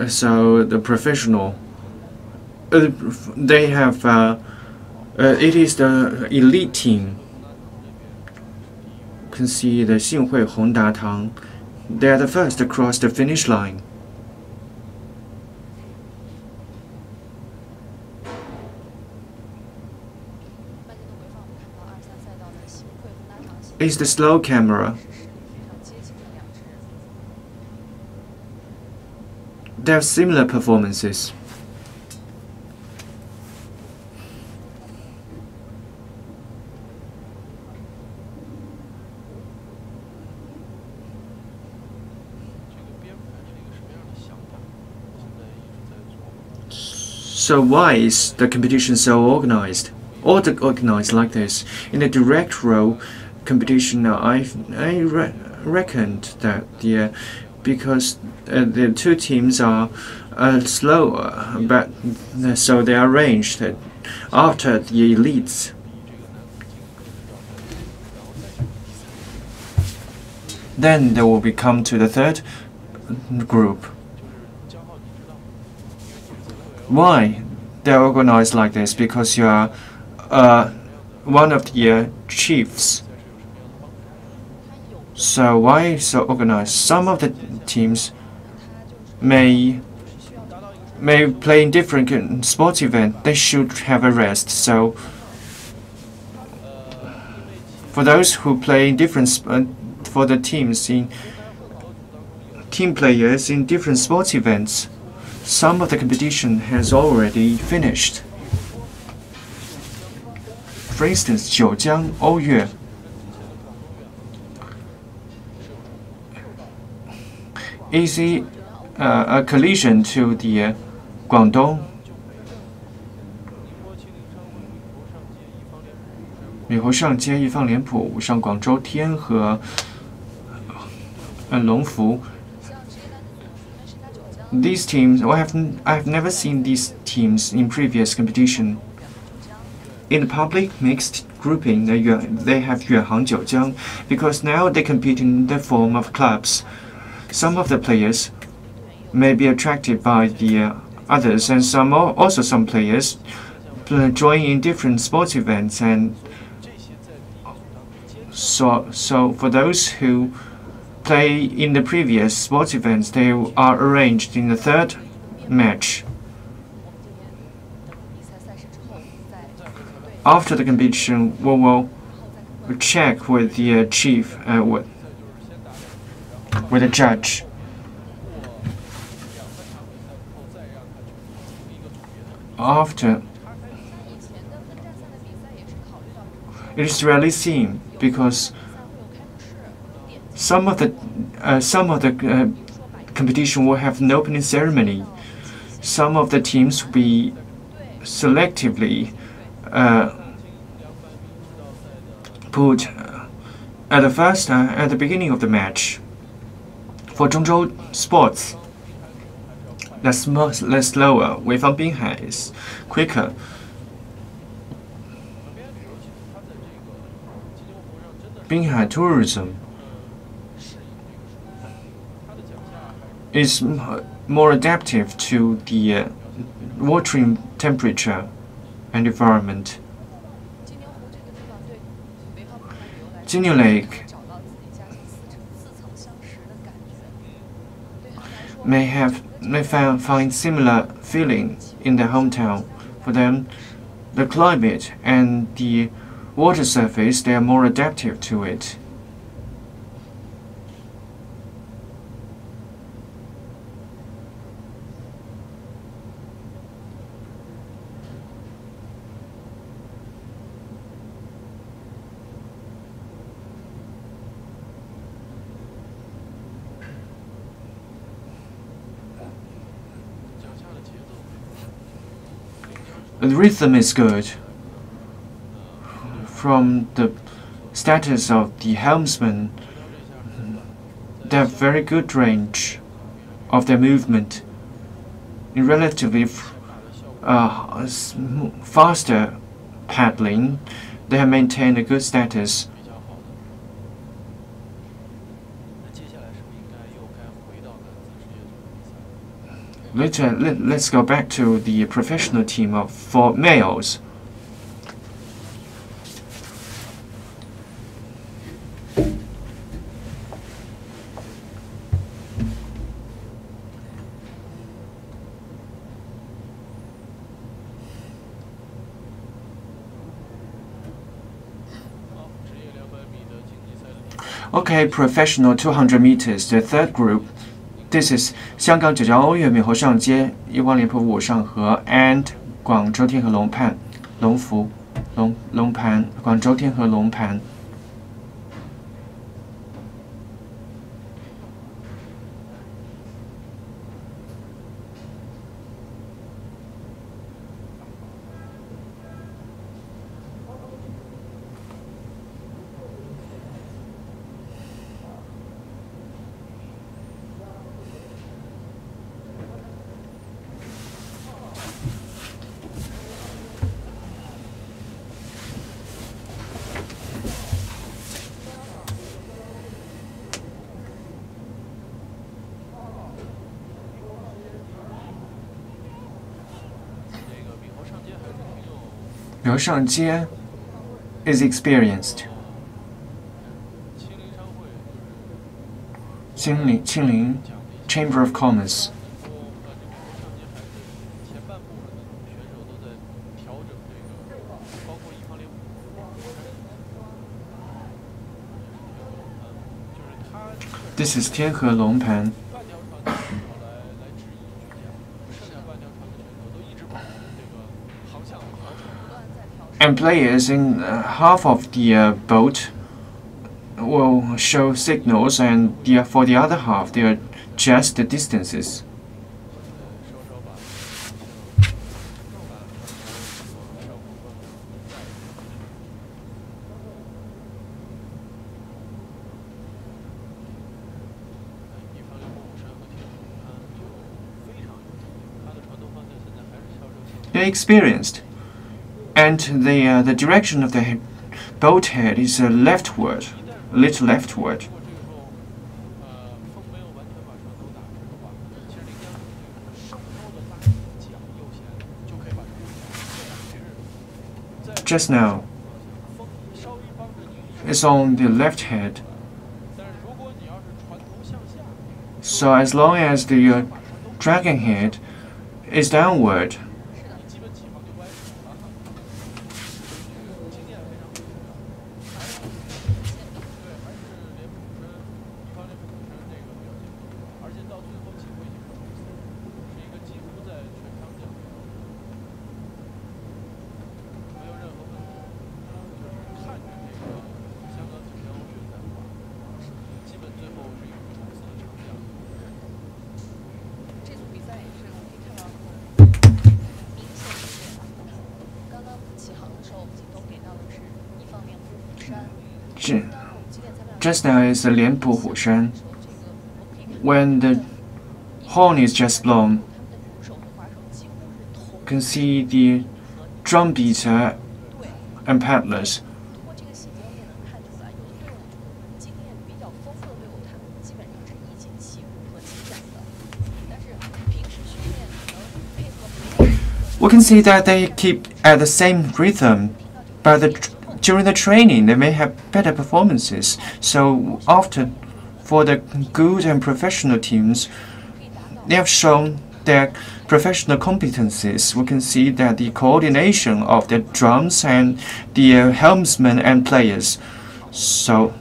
So the professional, they have it is the elite team. You can see the 信会宏达堂. They are the first to cross the finish line. It's the slow camera. They have similar performances. So why is the competition so organized? Organized like this? In the direct row competition, I reckoned that because the two teams are slower, but so they are arranged after the elites. Then they will come to the third group. Why they're organized like this? Because you are one of the chiefs. So why so organized? Some of the teams may play in different sports events. They should have a rest. So for those who play in different for the teams in team players in different sports events, some of the competition has already finished. For instance, 九江欧越 is a collision to the Guangdong. 猕猴上街一方脸谱上广州天和龙福 These teams, I've never seen these teams in previous competition. In the public mixed grouping, they have Yuehang Jiujiang because now they compete in the form of clubs. Some of the players may be attracted by the others, and some players join in different sports events. And so for those who play in the previous sports events, they are arranged in the third match. After the competition, we will check with the chief, with the judge. After, it is rarely seen because some of the competition will have an opening ceremony. Some of the teams will be selectively put at the beginning of the match. For Zhongzhou Sports, that's less slower. Weifang Binhai is quicker. Binhai Tourism is more adaptive to the watering temperature. and environment. Jinyu Lake may find similar feeling in their hometown. For them, the climate and the water surface, they are more adaptive to it. The rhythm is good. From the status of the helmsman, they have very good range of their movement. In relatively faster paddling, they have maintained a good status. Later, let's go back to the professional team for males. Okay, professional 200 meters, the third group. This is 香港九江欧越美河上街、一汪连坡五上河 and 广州天河龙盘、龙盘、广州天河龙盘。苗上街 is experienced. 清林 Chamber of Commerce. This is 天河龙盘。And players in half of the boat will show signals, and for the other half, they adjust the distances. They're experienced. And the direction of the boat head is leftward, a little leftward. Just now, it's on the left head. So as long as the dragon head is downward, just now is the 连浦虎山. When the horn is just blown, you can see the drum beater and paddlers. we can see that they keep at the same rhythm, but during the training they may have better performances. So often, for the good and professional teams, they have shown their professional competencies. We can see that the coordination of the drums and the helmsmen and players. So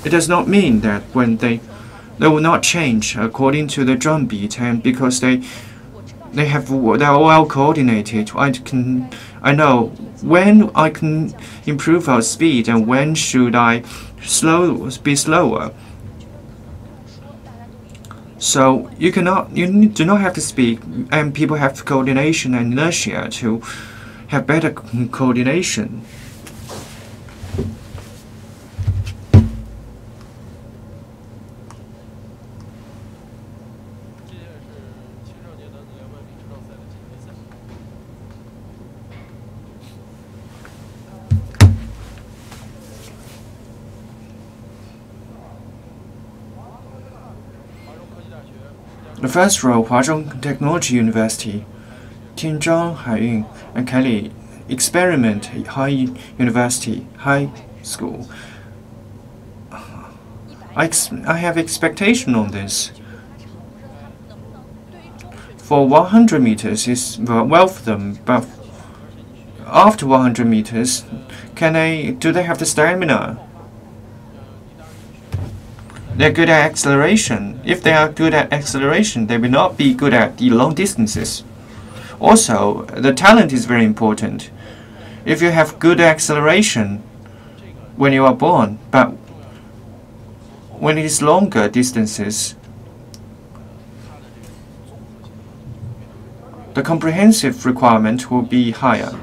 it does not mean that when they will not change according to the drum beat, and because they're well coordinated. I know when I can improve our speed and when should I be slower. So you do not have to speak, and people have coordination and inertia to have better coordination. The first row, Huazhong Technology University, Tianzhang Haiyun and Kelly Experiment High University High School. I have expectation on this. For 100 meters is well for them, but after 100 meters, do they have the stamina? They're good at acceleration. If they are good at acceleration, they will not be good at the long distances. Also, the talent is very important. If you have good acceleration when you are born, but when it is longer distances, the comprehensive requirement will be higher.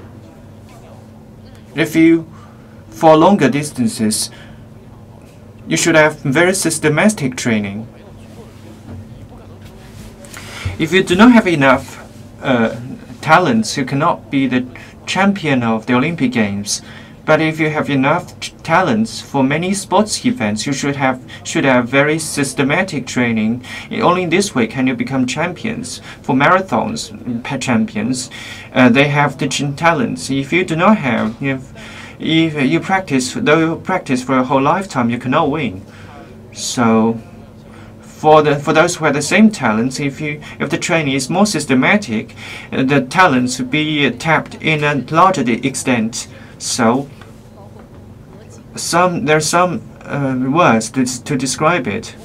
For longer distances, you should have very systematic training. If you do not have enough talents, you cannot be the champion of the Olympic Games. But if you have enough talents for many sports events, you should have very systematic training. Only in this way can you become champions. For marathons, champions, they have the talents. If you do not have, if you practice for a whole lifetime, you cannot win. So, for those who have the same talents, if the training is more systematic, the talents will be tapped in a larger extent. So, there are some words to describe it.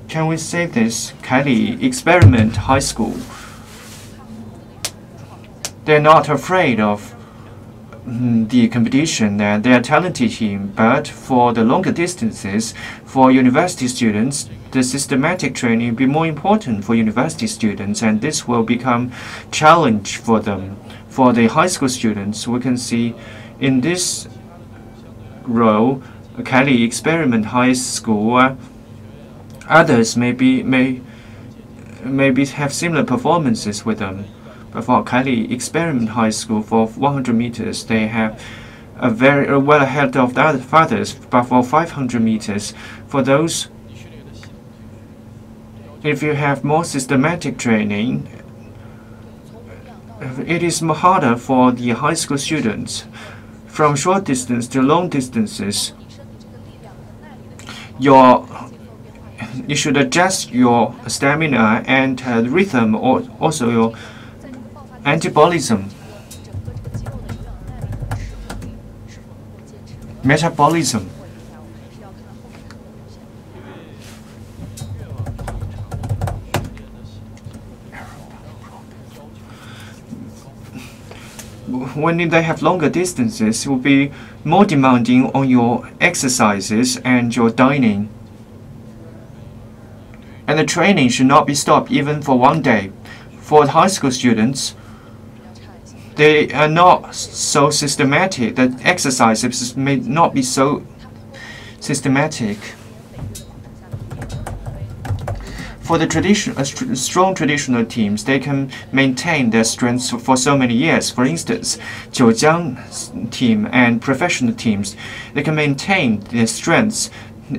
Can we say this? Kelly Experiment High School. They're not afraid of the competition, and they're a talented team. But for the longer distances, for university students, the systematic training will be more important for university students, and this will become challenge for them. For the high school students, we can see in this row, Kelly Experiment High School. Others may have similar performances with them. But for Kelly Experiment High School, for 100 meters, they have a very well ahead of the others. But for 500 meters, for those, if you have more systematic training, it is more harder for the high school students. From short distance to long distances, you should adjust your stamina and rhythm, or also your metabolism. When they have longer distances, it will be more demanding on your exercises and your dining. And the training should not be stopped even for one day. For high school students, they are not so systematic. The exercises may not be so systematic. For the strong traditional teams, they can maintain their strengths for so many years. For instance, Zhejiang team and professional teams, they can maintain their strengths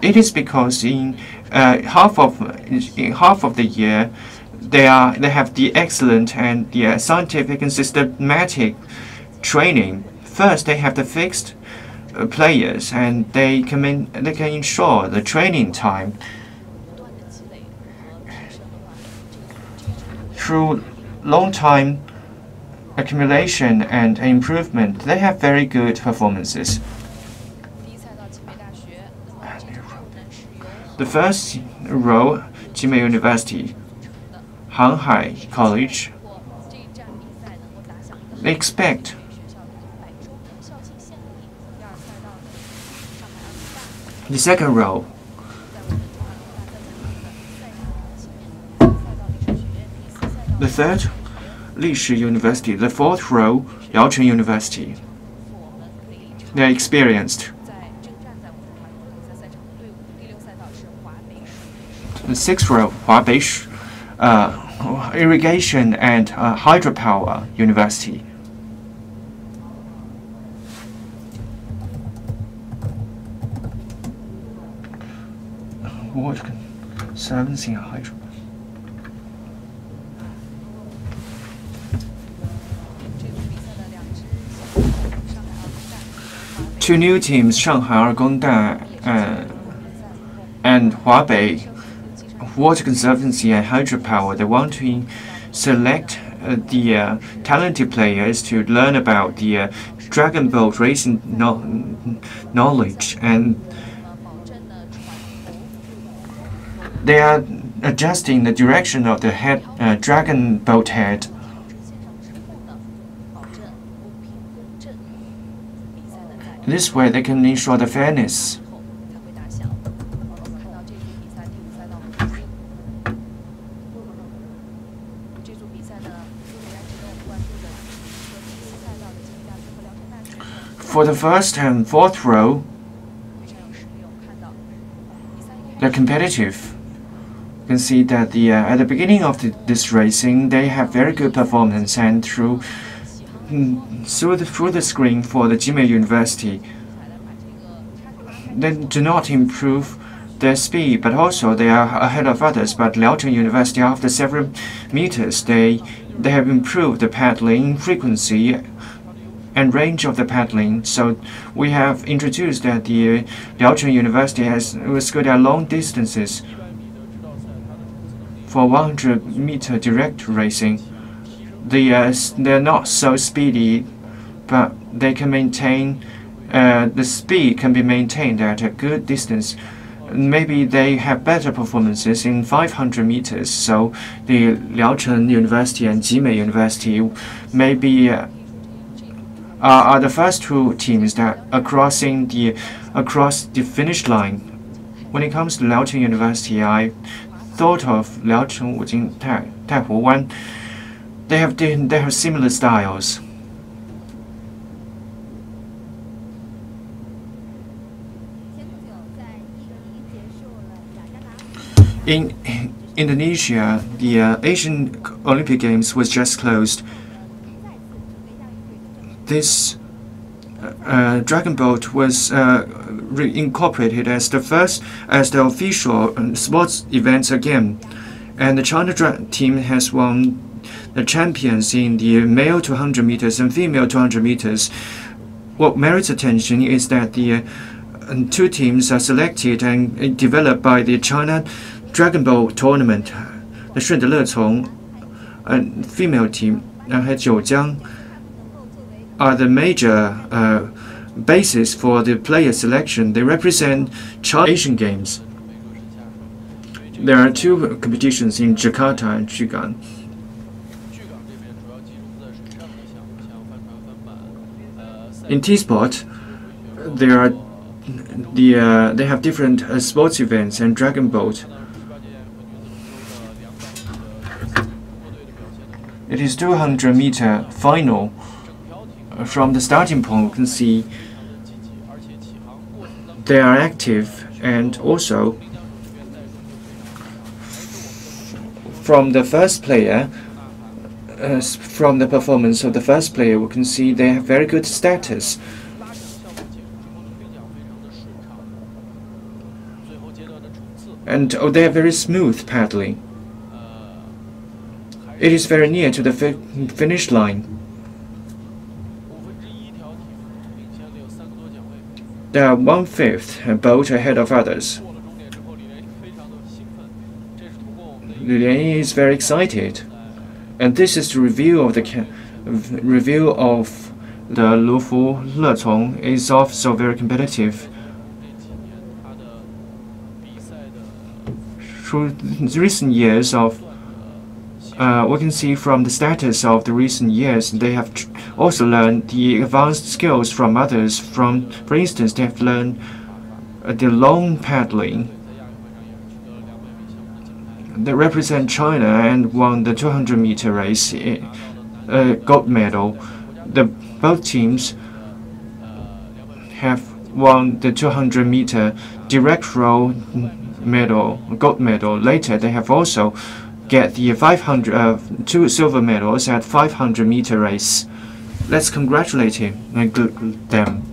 It is because in half of the year they have the excellent and the scientific and systematic training. First, they have the fixed players, and they can ensure the training time through long time accumulation and improvement. They have very good performances. The first row, Jimei University, Hanhai College, they expect the second row, the third, Lishi University, the fourth row, Liaocheng University. They are experienced. The sixth row, Hubei Irrigation and Hydropower University. Water Conservancy and Hydro. Two new teams, Shanghai Argonda and Hubei Water Conservancy and Hydropower. They want to select the talented players to learn about the dragon boat racing knowledge, and they are adjusting the direction of the dragon boat head. This way, they can ensure the fairness. For the first and fourth row, they're competitive. You can see that at the beginning of this racing, they have very good performance, and through the screen for the Jimei University, they do not improve their speed, but also they are ahead of others. But Liaocheng University, after several meters, they have improved the paddling frequency and range of the paddling. So we have introduced that the Liaocheng University was good at long distances for 100-meter direct racing. They're not so speedy, but they can maintain the speed can be maintained at a good distance. Maybe they have better performances in 500 meters. So the Liaocheng University and Jimei University maybe are the first two teams that are crossing across the finish line. When it comes to Liaocheng University, I thought of Liaocheng Wujing Taihu Wan. They have similar styles. In Indonesia, the Asian Olympic Games was just closed. This dragon boat was incorporated as the official sports events again, and the China team has won the champions in the male 200 meters and female 200 meters. What merits attention is that the two teams are selected and developed by the China Dragon Boat tournament. The Shundelecong female team and Jiujiang are the major basis for the player selection. They represent China Asian Games. There are two competitions in Jakarta and Chigang. In T-Sport, they have different sports events and dragon boat. It is 200-meter final. From the starting point, you can see they are active, and also from the first player, from the performance of the first player, we can see they have very good status. and they are very smooth paddling. It is very near to the finish line. They are 1/5 boat ahead of others. Liu Lian is very excited, and this is the review of the Lufu Lecong is also very competitive. Through the recent years we can see from the status of the recent years, they have also learned the advanced skills from others. For instance, they have learned the long paddling. They represent China and won the 200-meter race, gold medal. Both teams have won the 200-meter direct row medal, gold medal. Later, they have also get the 2 silver medals at 500-meter race. Let's congratulate them.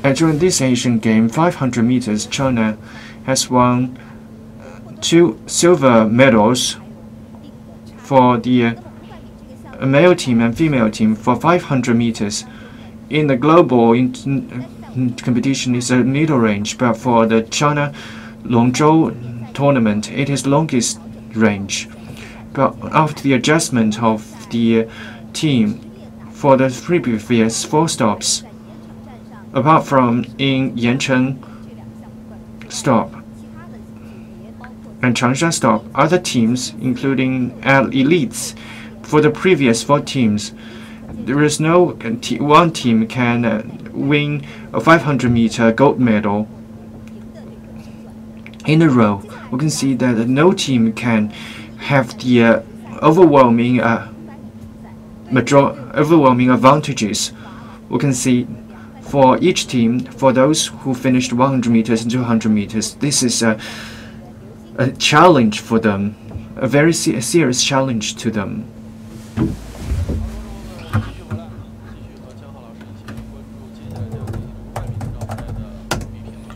And during this Asian game, 500 meters, China has won 2 silver medals for the male team and female team for 500 meters. In the global competition, it's a middle range, but for the China Longzhou tournament, it is longest range. But after the adjustment of the team for the previous 4 stops, apart from in Yancheng stop and Changsha stop, other teams, including elites, for the previous 4 teams, there is no one team can win a 500-meter gold medal in a row. We can see that no team can have the overwhelming advantages. We can see for each team, for those who finished 100 meters and 200 meters, this is a challenge for them, a very serious challenge to them.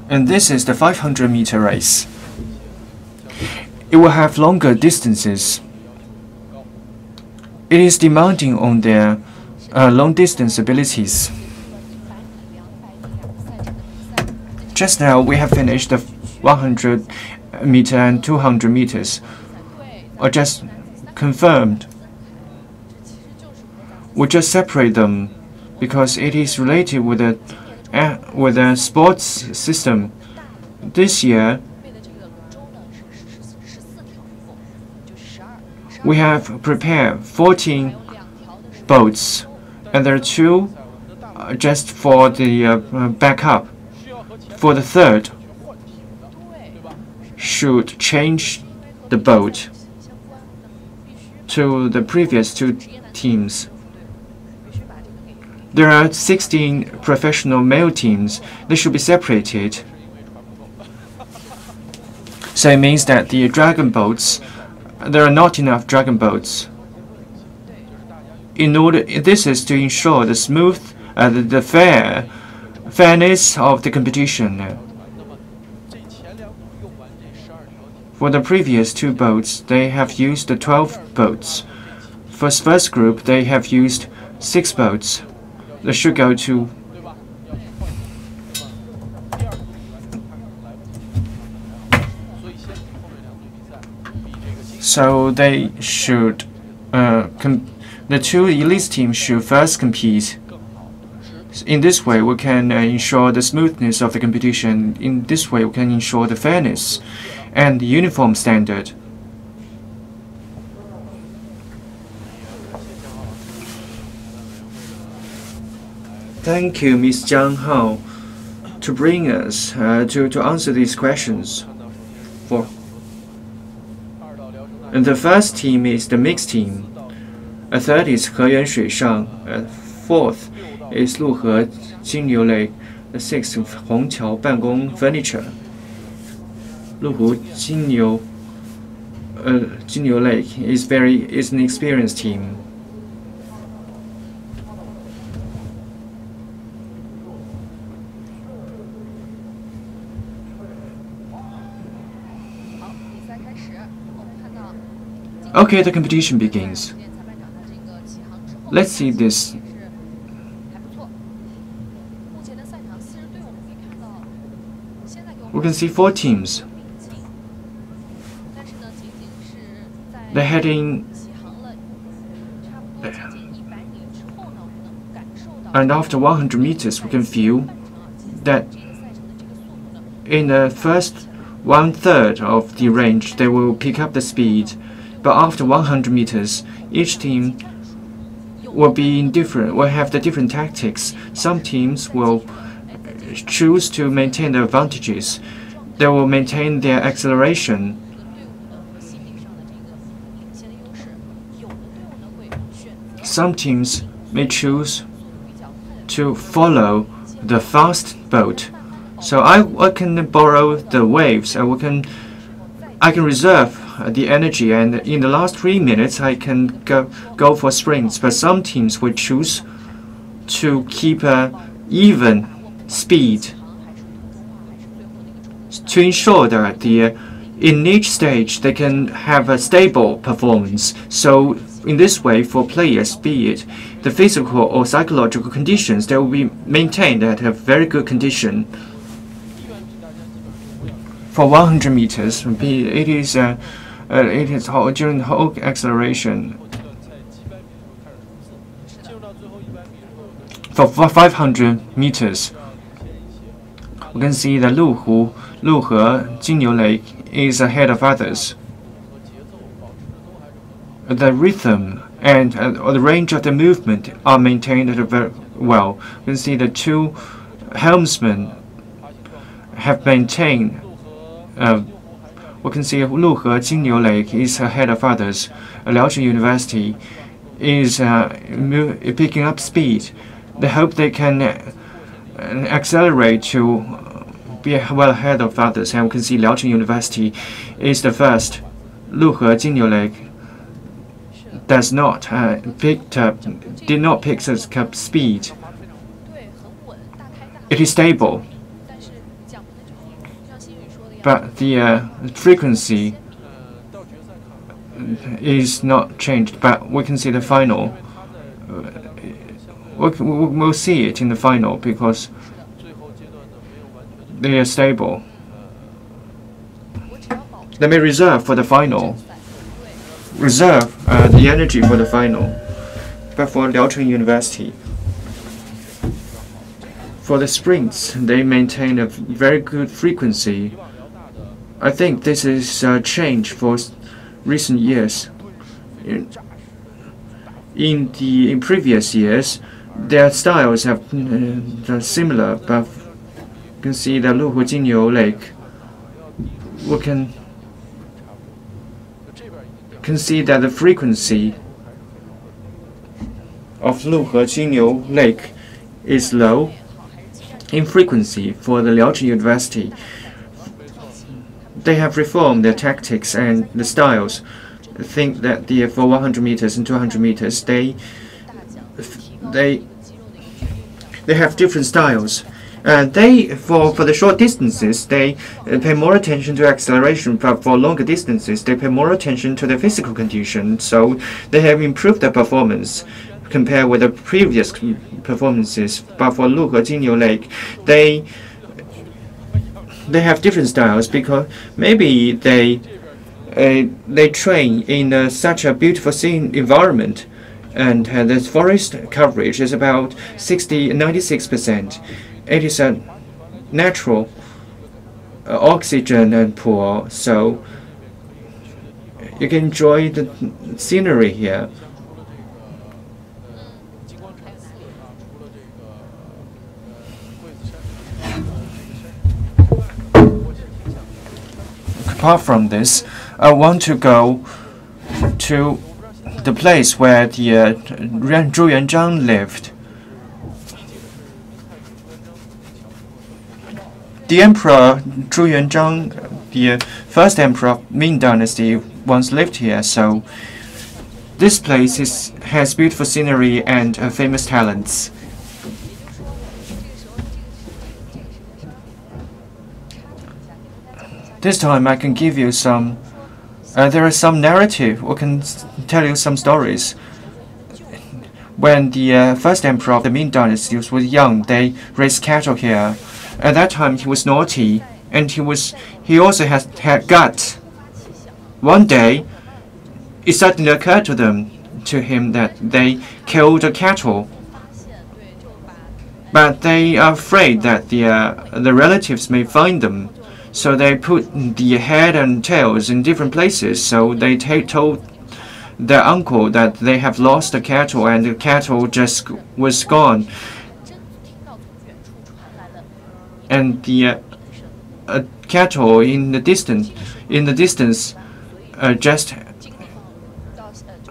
And this is the 500-meter race. It will have longer distances. It is demanding on their long-distance abilities. Just now, we have finished the 100 meter and 200 meters, or just confirmed. We just separate them because it is related with the sports system. This year, we have prepared 14 boats, and there are 2 just for the backup. For the third, should change the boat to the previous 2 teams. There are 16 professional male teams. They should be separated. So it means that the dragon boats, there are not enough dragon boats. This is to ensure the smooth, the fairness of the competition. For the previous 2 boats, they have used the 12 boats. For the first group, they have used 6 boats. They should go to so they should the 2 elite teams should first compete. In this way, we can ensure the smoothness of the competition. In this way, we can ensure the fairness and the uniform standard. Thank you, Ms. Jiang Hao, to bring us to answer these questions. And the first team is the mixed team. A third is Heyuan Shuishang. A fourth is Luhe Jingniu Lake. The sixth Hongqiao Bangong Furniture. Luhu Jingniu Lake is an experienced team. Okay, the competition begins. Let's see this. We can see 4 teams. They're heading, and after 100 meters, we can feel that in the first 1/3 of the range, they will pick up the speed. But after 100 meters, each team will have the different tactics. Some teams will choose to maintain their advantages. They will maintain their acceleration. Some teams may choose to follow the fast boat. So I can borrow the waves, and I can reserve the energy, and in the last 3 minutes I can go for sprints. But some teams will choose to keep a even speed to ensure that in each stage they can have a stable performance. So in this way, for players, be it the physical or psychological conditions, they will be maintained at a very good condition. For 100 meters, it is during the whole acceleration. For 500 meters, we can see that Lu He, Jingniu Lake is ahead of others. The rhythm and the range of the movement are maintained very well. We can see the 2 helmsmen have maintained. We can see Lu He, Jingniu Lake is ahead of others. Liaochun University is picking up speed. They hope they can accelerate to be well ahead of others. And we can see Liaochun University is the first. Lu He, Jingniu Lake did not pick up speed. It is stable, but the frequency is not changed. But we can see the final. We'll see it in the final because they are stable. They may reserve for the final. Reserve the energy for the final. But for Liaochun University, for the sprints, they maintain a very good frequency. I think this is a change for recent years. In previous years, their styles have similar, but you can see the Lu He, Jingniu Lake. We can see that the frequency of Lu He, Jingniu Lake is low in frequency. For the Liaochun University, they have reformed their tactics and the styles. I think that for 100 meters and 200 meters, they have different styles. For the short distances, they pay more attention to acceleration, but for longer distances, they pay more attention to the physical condition. So they have improved their performance compared with the previous performances. But for Lu He, Jingniu Lake, they have different styles because maybe they train in such a beautiful scene environment. And the forest coverage is about 96%. It is a natural oxygen and pool, so you can enjoy the scenery here. Apart from this, I want to go to the place where the Zhu Yuanzhang lived. The Emperor Zhu Yuanzhang, the first emperor of Ming Dynasty, once lived here. So this place has beautiful scenery and famous talents. This time I can give you some There is some narrative. We can tell you some stories. When the first emperor of the Ming Dynasty was young, they raised cattle here. At that time, he was naughty, and he also had guts. One day, it suddenly occurred to him that they killed a cattle. But they are afraid that the relatives may find them, so they put the head and tails in different places. So they told their uncle that they have lost the cattle, and the cattle just was gone. And the cattle in the distance just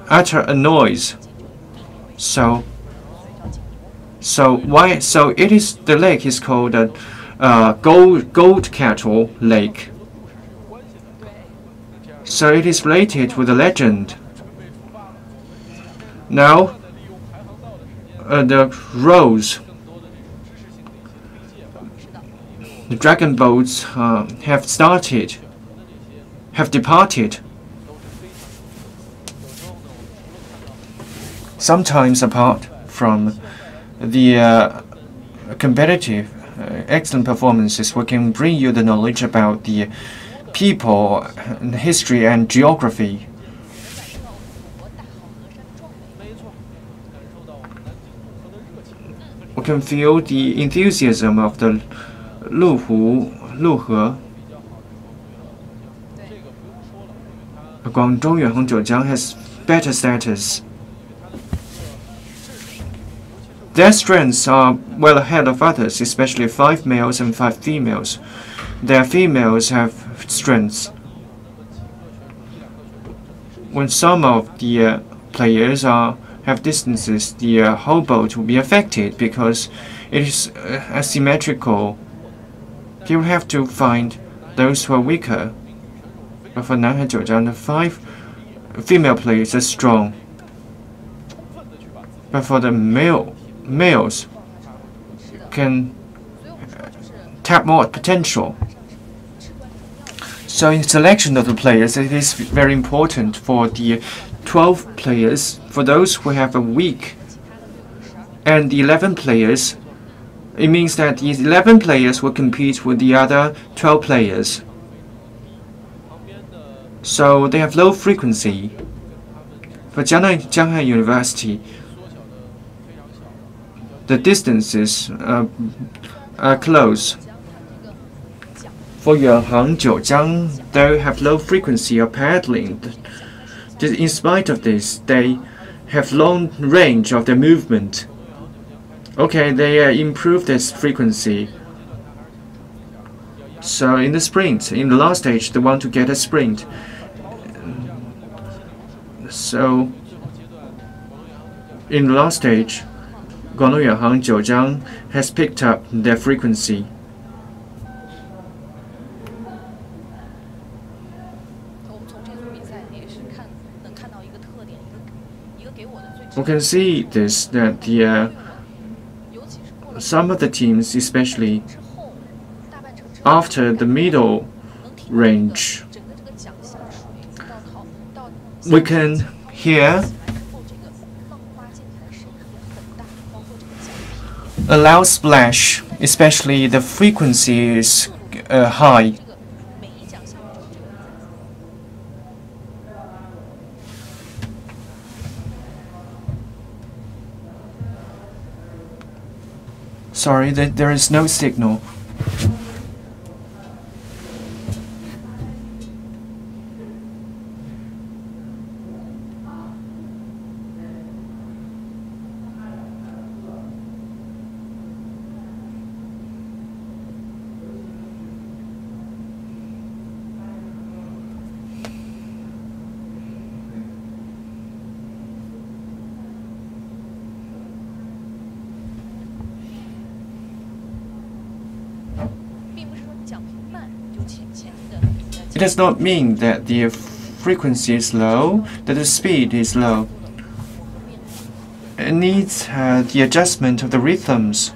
utter a noise. So it is, the lake is called Gold Cattle Lake. So it is related with a legend. Now, the rows, the dragon boats have departed. Sometimes apart from the competitive, excellent performances, we can bring you the knowledge about the people, history, and geography. We can feel the enthusiasm of the Luhe. Guangdong Yuanheng Jiujiang has better status. Their strengths are well ahead of others, especially 5 males and 5 females. Their females have strengths. When some of the players have distances, the whole boat will be affected because it is asymmetrical. You have to find those who are weaker. But for Nanjing Jiujiang, the 5 female players are strong. But for the males can tap more potential. So in selection of the players, it is very important for the 12 players, for those who have a weak, and the 11 players, it means that the 11 players will compete with the other 12 players. So they have low frequency. For Jianghan University, the distances are close. For Yuanheng Jiujiang, they have low frequency of paddling. In spite of this, they have long range of their movement. Okay, they improve this frequency. So in the sprint, in the last stage, they want to get a sprint. So in the last stage, Guangdong Yuanheng Jiujiang has picked up their frequency. We can see this, that some of the teams, especially after the middle range, we can hear a loud splash, especially the frequency is high. Sorry, there is no signal. It does not mean that the frequency is low, that the speed is low. It needs the adjustment of the rhythms.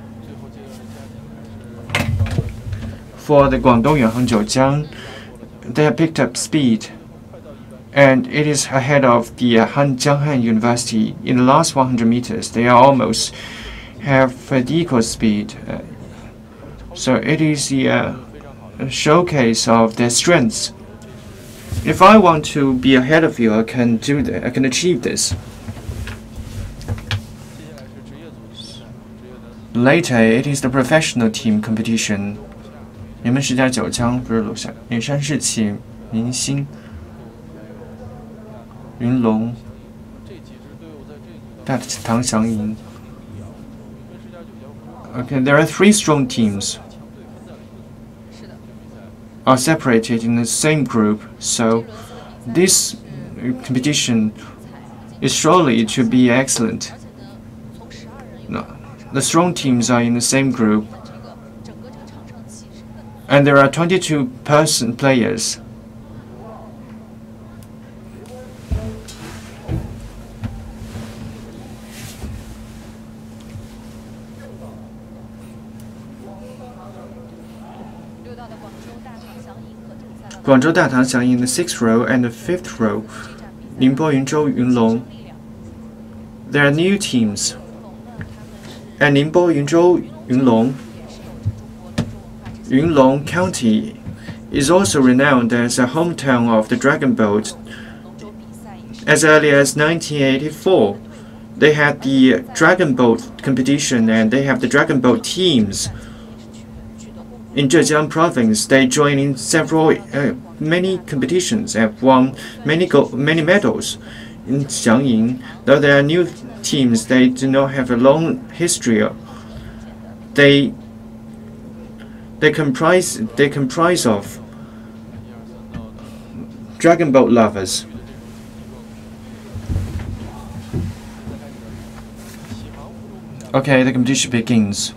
For the Guangdong Yuanheng Jiujiang, they have picked up speed. and it is ahead of the Jianghan University. In the last 100 meters, they are almost have the equal speed. So it is the showcase of their strengths. If I want to be ahead of you, I can do that. I can achieve this. Later, it is the professional team competition. 你们10加9江不是录下，女生是起明星、云龙、大唐祥银。Okay, there are 3 strong teams. Are separated in the same group, so this competition is surely to be excellent. No, the strong teams are in the same group, and there are 22 players. Guangzhou Datang Xiang in the 6th row and the 5th row. Ningbo Yunzhou Yunlong. There are new teams. And Ningbo Yunzhou Yunlong. Yunlong County is also renowned as a hometown of the Dragon Boat. As early as 1984, they had the Dragon Boat competition and they have the Dragon Boat teams. In Zhejiang province, they joined in many competitions and won many medals. In Xiangying, though there are new teams, they do not have a long history. They comprise of Dragon Boat lovers. Okay, the competition begins.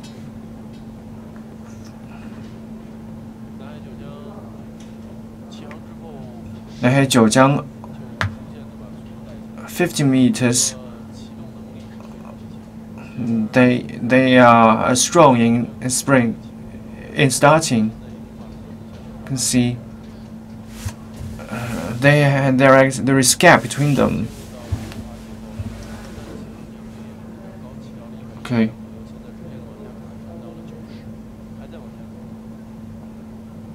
They had Zhejiang 50 meters. They are strong in spring. In starting, you can see there is gap between them. Okay.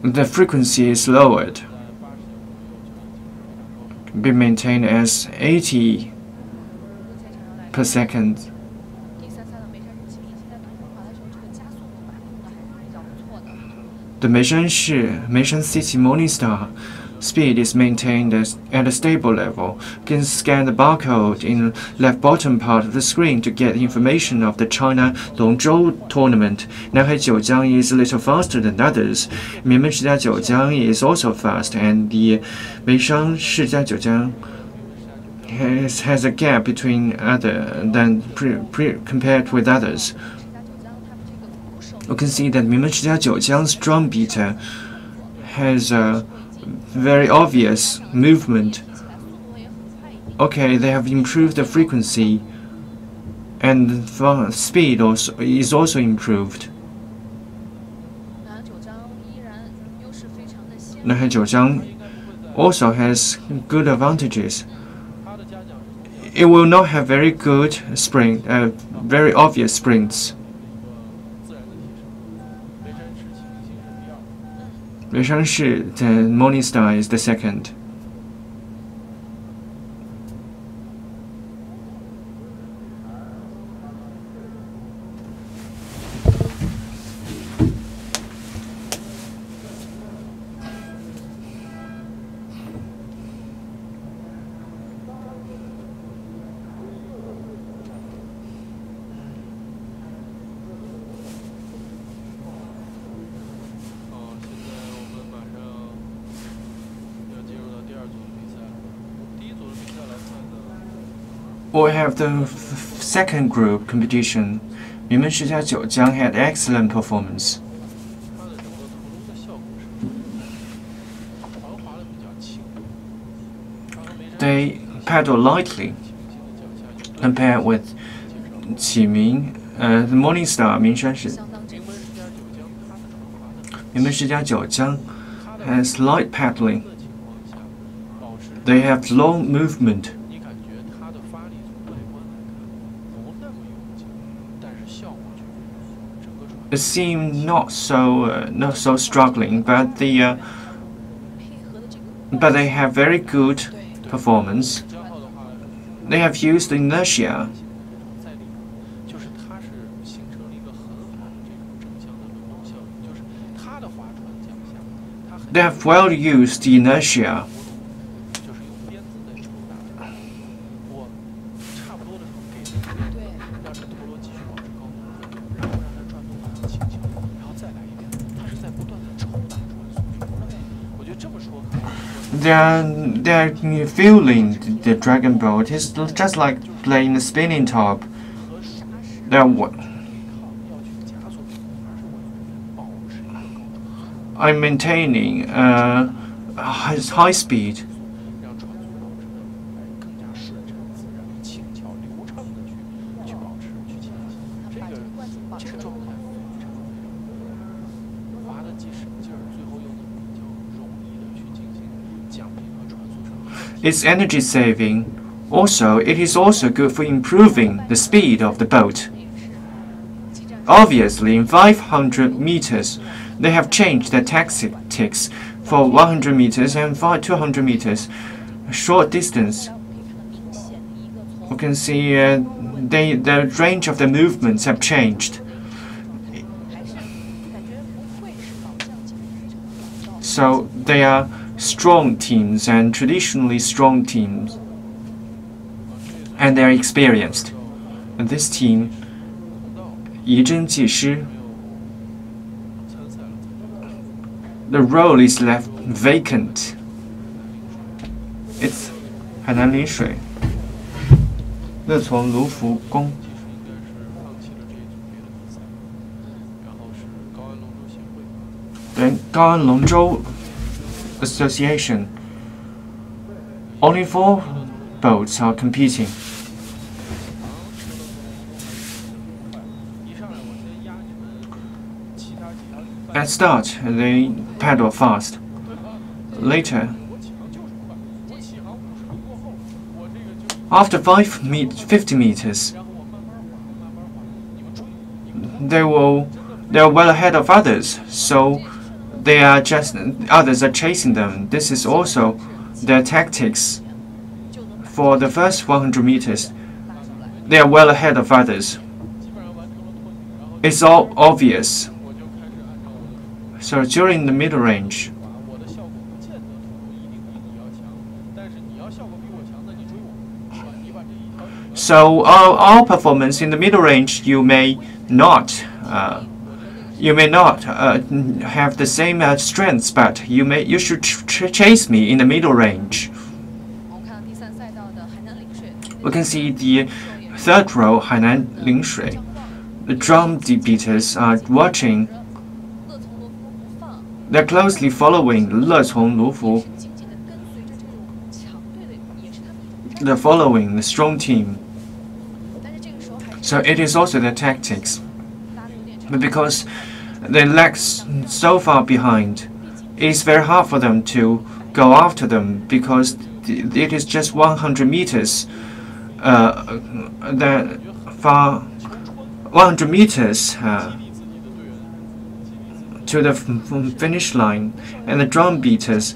The frequency is lowered. Be maintained as 80 per second. The Meishan City Morningstar speed is maintained at a stable level. You can scan the barcode in the left bottom part of the screen to get information of the China Longzhou tournament. Nanhai Jiujiang is a little faster than others. Mianmen Shijia Jiujiang is also fast, and the Meishan Shijia Jiujiang has a gap between compared with others. You can see that Mianmen Shijia Jiujiang's drum beater has a very obvious movement. Okay, they have improved the frequency, and the speed is also improved. Nanhai Jiujiang also has good advantages. It will not have very good very obvious sprints. Meishan the Morningstar is the second. We have the second group competition. Mianmen Shijia Jiujiang had excellent performance. They paddle lightly compared with Qiming, the Morningstar Minshan Shi. Mianmen Shijia Jiujiang has light paddling. They have low movement. It seems not so struggling, but they have very good performance. They have used inertia. They have well used the inertia. They're feeling the dragon boat. It's just like playing a spinning top. I'm maintaining high speed. It's energy saving. Also, it is also good for improving the speed of the boat. Obviously, in 500 meters, they have changed their tactics for 100 meters and 200 meters. Short distance, we can see the range of the movements have changed. So they are strong teams and traditionally strong teams, and they are experienced. And this team, 仪征技师, the role is left vacant. It's 海南临水，乐从卢浮宫。Then 高安龙舟 Association. Only 4 boats are competing. At start, they paddle fast. Later, after 50 meters, they are well ahead of others, so others are chasing them. This is also their tactics. For the first 100 meters, they are well ahead of others. It's all obvious. So during the middle range, so our performance in the middle range, you may not have the same strengths, but you should chase me in the middle range. We can see the third row, 海南临水. The drum beaters are watching. They're closely following 乐从卢浮. They're following the strong team. So it is also their tactics. But because they lag so far behind, it is very hard for them to go after them because it is just 100 meters. 100 meters to the finish line, and the drum beaters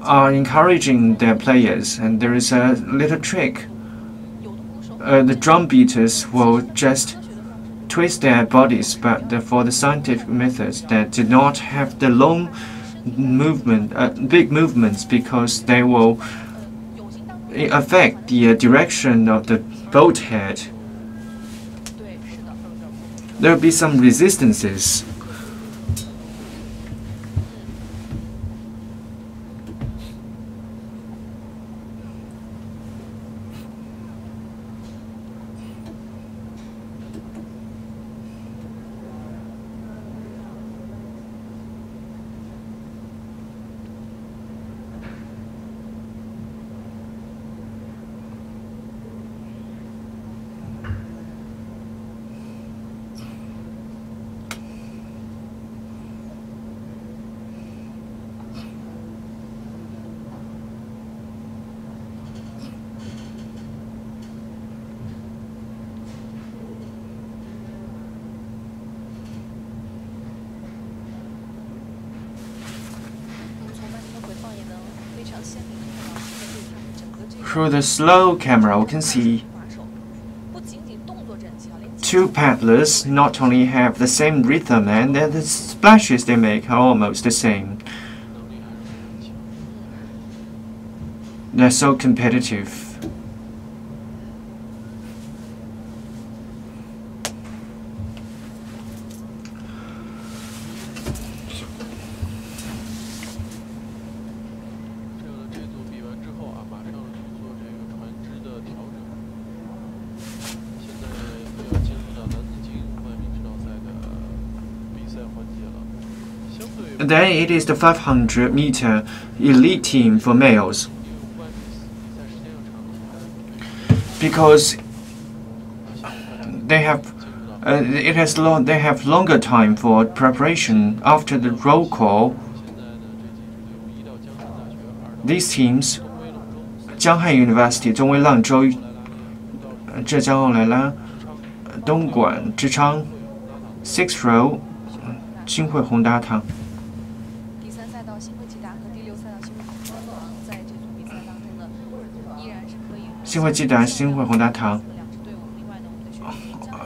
are encouraging their players. And there is a little trick. The drum beaters will just twist their bodies, but for the scientific methods that do not have the long movement, big movements, because they will affect the direction of the boat head. There will be some resistances. Through the slow camera, we can see two paddlers not only have the same rhythm, and the splashes they make are almost the same. They're so competitive. Then it is the 500-meter elite team for males. Because they have they have longer time for preparation after the roll call. These teams, 江汉 University 中威浪州、浙江奥莱拉、东莞之昌、Sixth Row 新会宏达堂。新会基达、新会宏达堂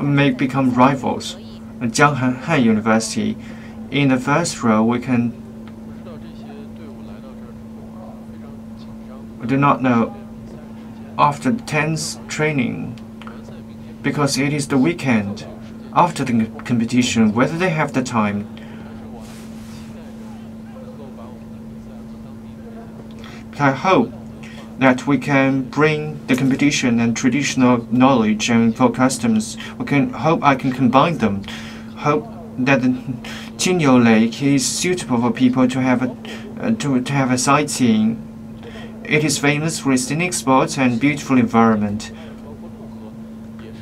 may become rivals. Jianghan University. In the first row, we do not know after the 10th training, because it is the weekend after the competition, whether they have the time. I hope that we can bring the competition and traditional knowledge and folk customs. Hope I can combine them. Hope that the Qingyou Lake is suitable for people to have a sightseeing. It is famous for its scenic spots and beautiful environment.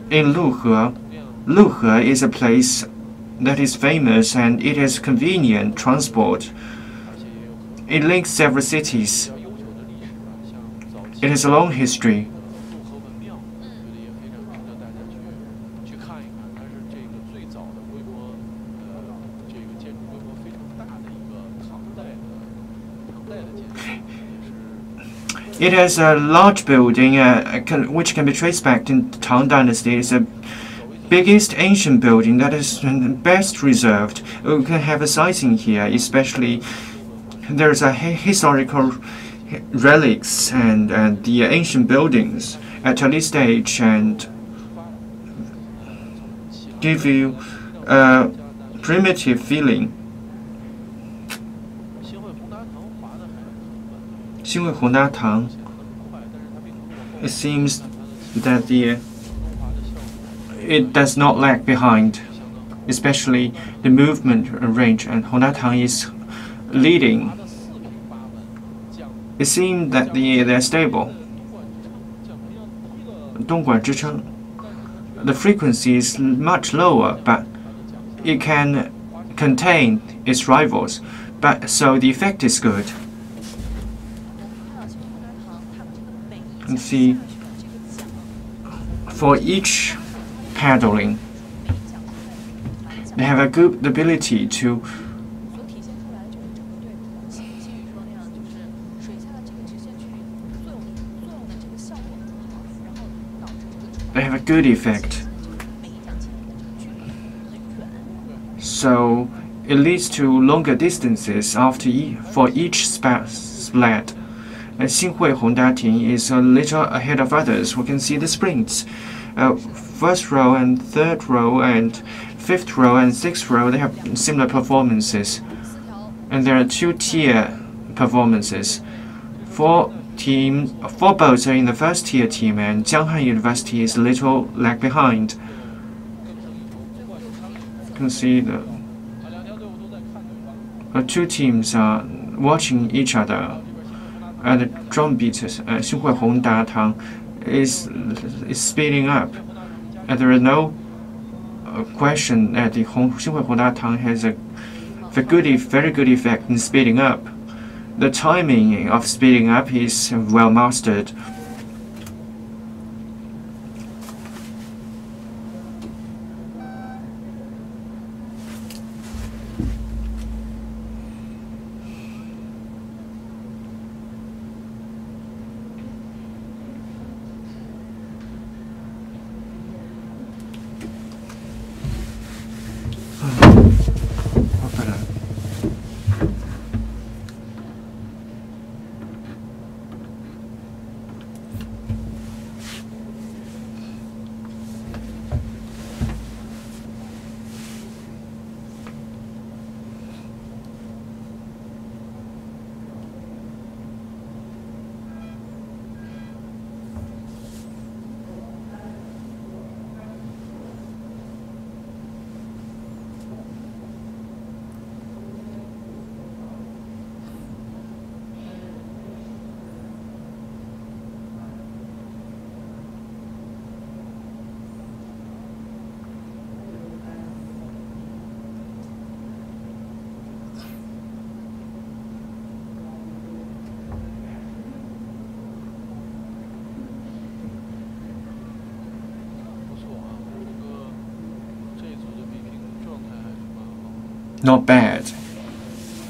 In Luhe, Luhe is a place that is famous and it has convenient transport. It links several cities. It has a long history. It has a large building which can be traced back to the Tang Dynasty. It's the biggest ancient building that is best reserved. We can have a sightseeing here, especially there's a historical relics and the ancient buildings at early stage and give you a primitive feeling. Xinhui Hongda Tang, it seems that it does not lag behind, especially the movement range, and Hongda Tang is leading. It seems that they're stable. Dongguan Zhicheng, the frequency is much lower, but it can contain its rivals. So the effect is good. You see, for each paddling, they have a good ability to good effect. So it leads to longer distances for each sled. And Xinhui Hongda Ting is a little ahead of others. We can see the sprints. First row and third row and fifth row and sixth row, they have similar performances. And there are two-tier performances. Four boats are in the first tier team, and Jianghan University is a little lag behind. You can see the two teams are watching each other. And the drum beaters, Xinhui Hongda Tang, is speeding up. And there is no question that the Xinhui Hongda Tang has a very good effect in speeding up. The timing of speeding up is well mastered. not bad.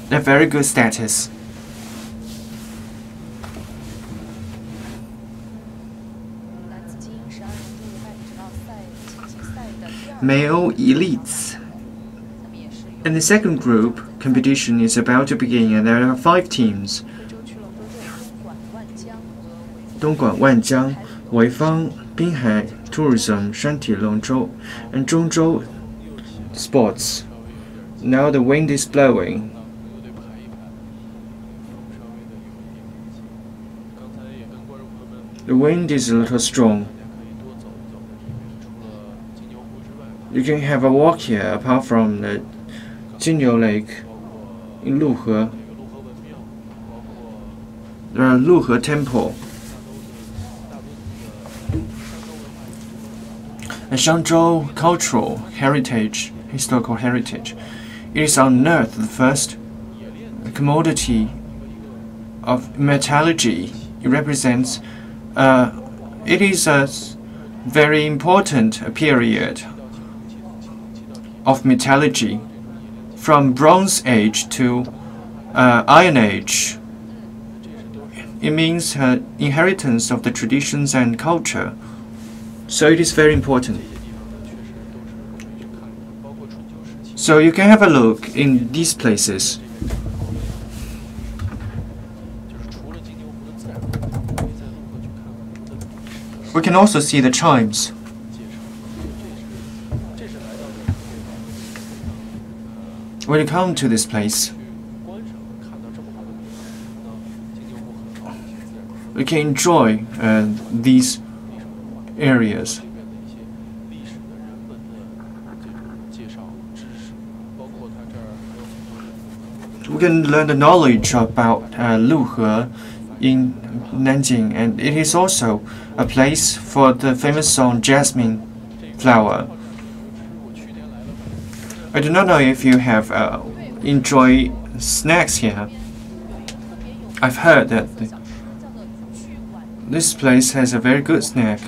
They're very good status. Male elites. In the second group, competition is about to begin and there are 5 teams. 东莞万江、潍坊、滨海 Tourism 山体龙舟 and 中州 Sports. Now the wind is blowing. The wind is a little strong. You can have a walk here apart from the Jinyu Lake in Luhe. There are Luhe Temple. And Shangzhou cultural heritage, historical heritage. It is unearthed the first commodity of metallurgy. It represents, it is a very important period of metallurgy from Bronze Age to Iron Age. It means inheritance of the traditions and culture. So it is very important. So you can have a look in these places. We can also see the chimes. When you come to this place, you can enjoy these areas. We can learn the knowledge about Luhe in Nanjing, and it is also a place for the famous song Jasmine Flower. I do not know if you have enjoyed snacks here. I've heard that this place has a very good snack,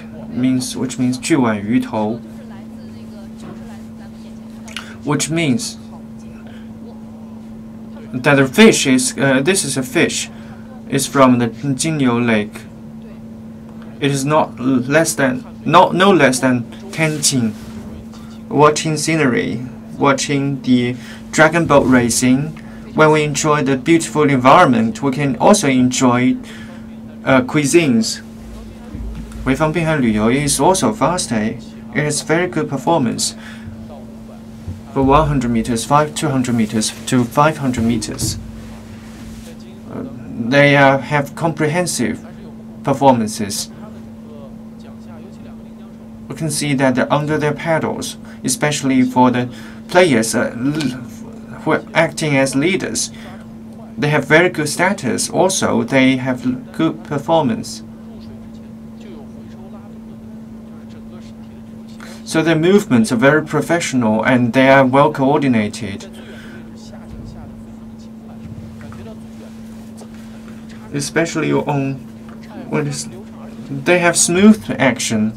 which means 巨碗鱼头, which means that the fish is this is a fish. It's from the Jinyu Lake. It is no less than 10 jin. Watching scenery, watching the dragon boat racing. When we enjoy the beautiful environment, we can also enjoy cuisines. 潍坊滨海旅游 is also fast. It has very good performance for 100 meters, 200 meters to 500 meters. They have comprehensive performances. We can see that under their paddles, especially for the players who are acting as leaders, they have very good status. Also, they have good performance. So their movements are very professional and they are well coordinated. Especially on when they have smooth action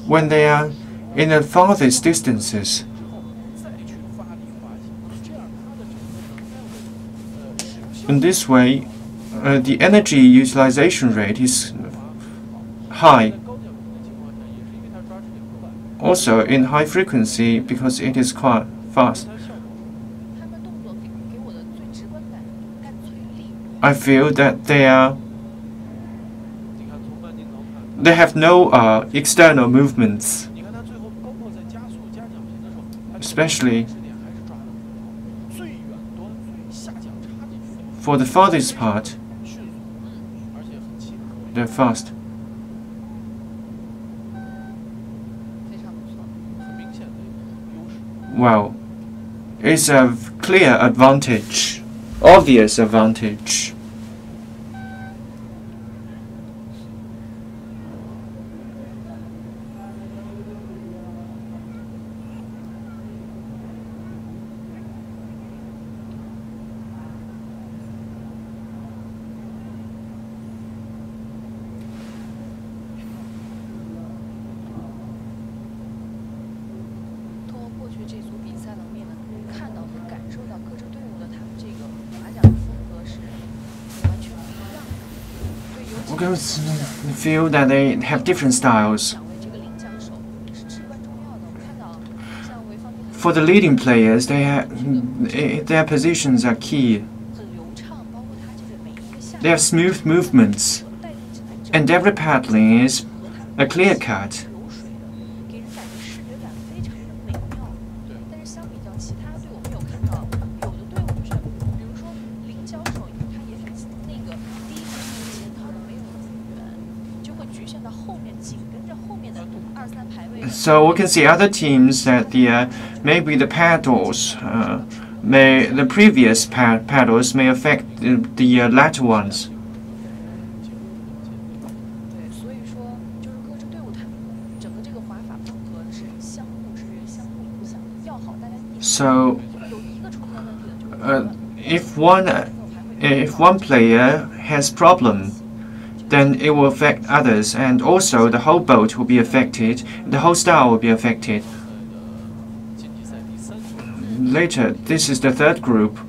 when they are in the farthest distances. In this way, the energy utilization rate is high. Also in high frequency because it is quite fast. I feel that they have no external movements, especially for the farthest part. They're fast. Wow, it's a clear advantage, obvious advantage. can feel that they have different styles. For the leading players, their positions are key. They have smooth movements, and every paddling is a clear cut. So we can see other teams that maybe the paddles, the previous paddles may affect the latter ones. So if one player has problem, then it will affect others, and also the whole boat will be affected, the whole style will be affected. Later, this is the third group.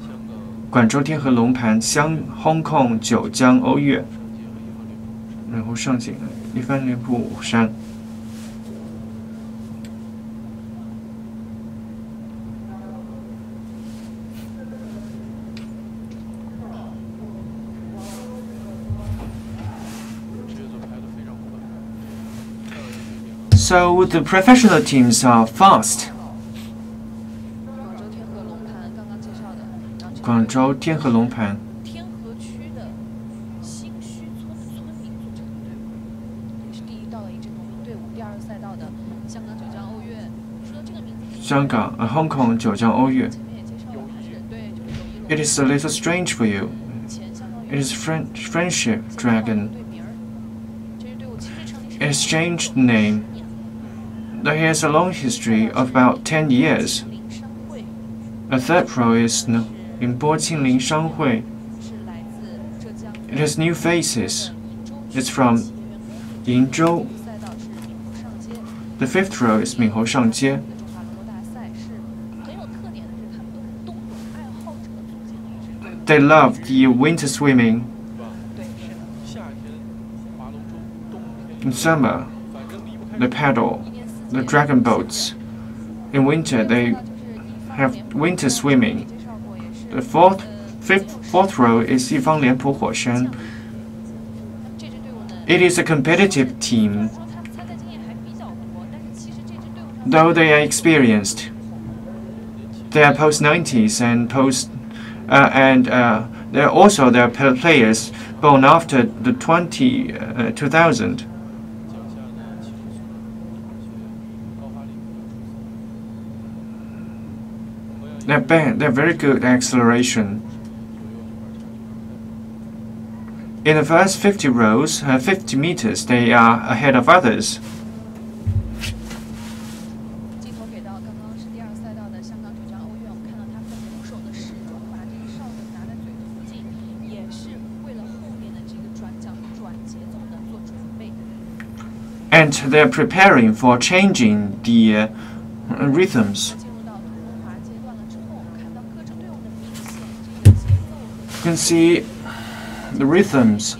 广州天河龙盘Hong Kong 九江欧越，然后上井一帆连瀑山。So the professional teams are fast. 广州天河龙盘。天河区的新墟村的村民组成的队伍，也是第一到的一支农民队伍。第二个赛道的香港九江欧越，说到这个名字，香港Hong Kong 九江欧越。前面也介绍了，它是对就是有一个。It is a little strange for you. It is friendship dragon. It has changed name. Though he has a long history of about 10 years. A third pro is in Boqingling Shanghui. It has new faces. It's from Yingzhou. The fifth row is Minhou Shangjie. They love the winter swimming. In summer, they paddle the dragon boats. In winter, they have winter swimming. The fourth row is Yifang Lianpu Huoshan. It is a competitive team. Though they are experienced, they are post-90s and there are also their players born after the 2000. They're very good acceleration. In the first 50 rows, 50 meters, they are ahead of others. And they're preparing for changing the rhythms. You can see the rhythms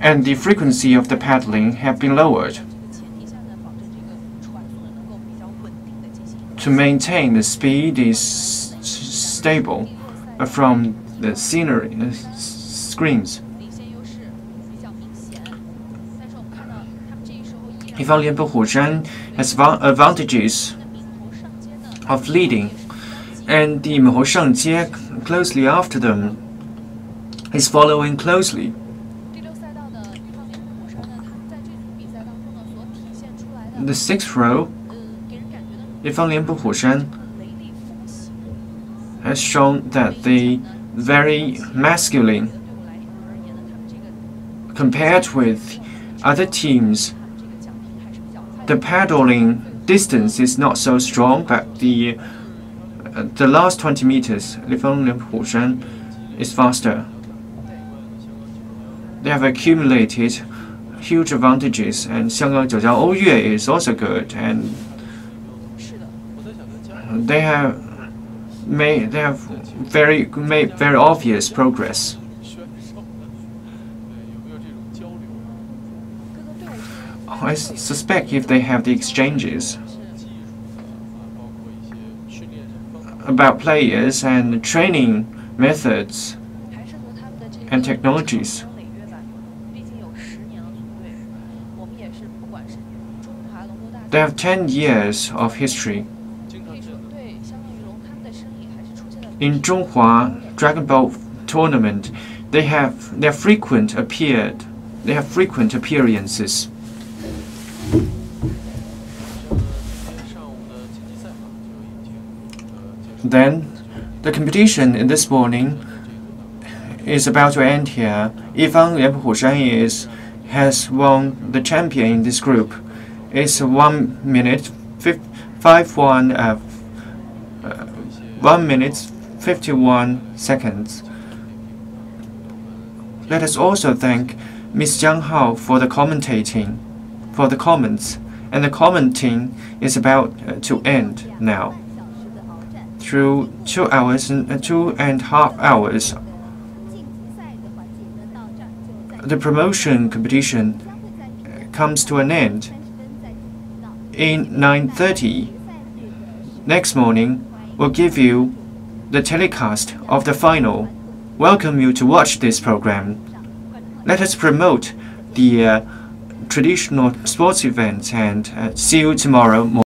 and the frequency of the paddling have been lowered to maintain the speed is stable from the scenery screens. Yifang Lianpu Huoshan has advantages of leading, and the Minhou Shangjie closely after them is following closely. The sixth row, Yifang Lianpu Huoshan, has shown that they very masculine compared with other teams. The paddling distance is not so strong, but the last 20 meters, Yifang Lianpu Huoshan is faster. They have accumulated huge advantages, and Xianggang Jiujiang Ouyue is also good, and they have made very obvious progress. I suspect if they have the exchanges about players and training methods and technologies. They have 10 years of history. In Zhonghua Dragon Boat tournament, they have frequent appearances. Then, the competition in this morning is about to end here. Yifang Lianpu has won the champion in this group. It's 1 minute 1 minute 51 seconds. Let us also thank Ms. Jiang Hao for the comments, and the commenting is about to end now. Through 2 hours and 2.5 hours, the promotion competition comes to an end. In 9:30 next morning, we'll give you the telecast of the final. Welcome you to watch this program. Let us promote the traditional sports events, and see you tomorrow morning.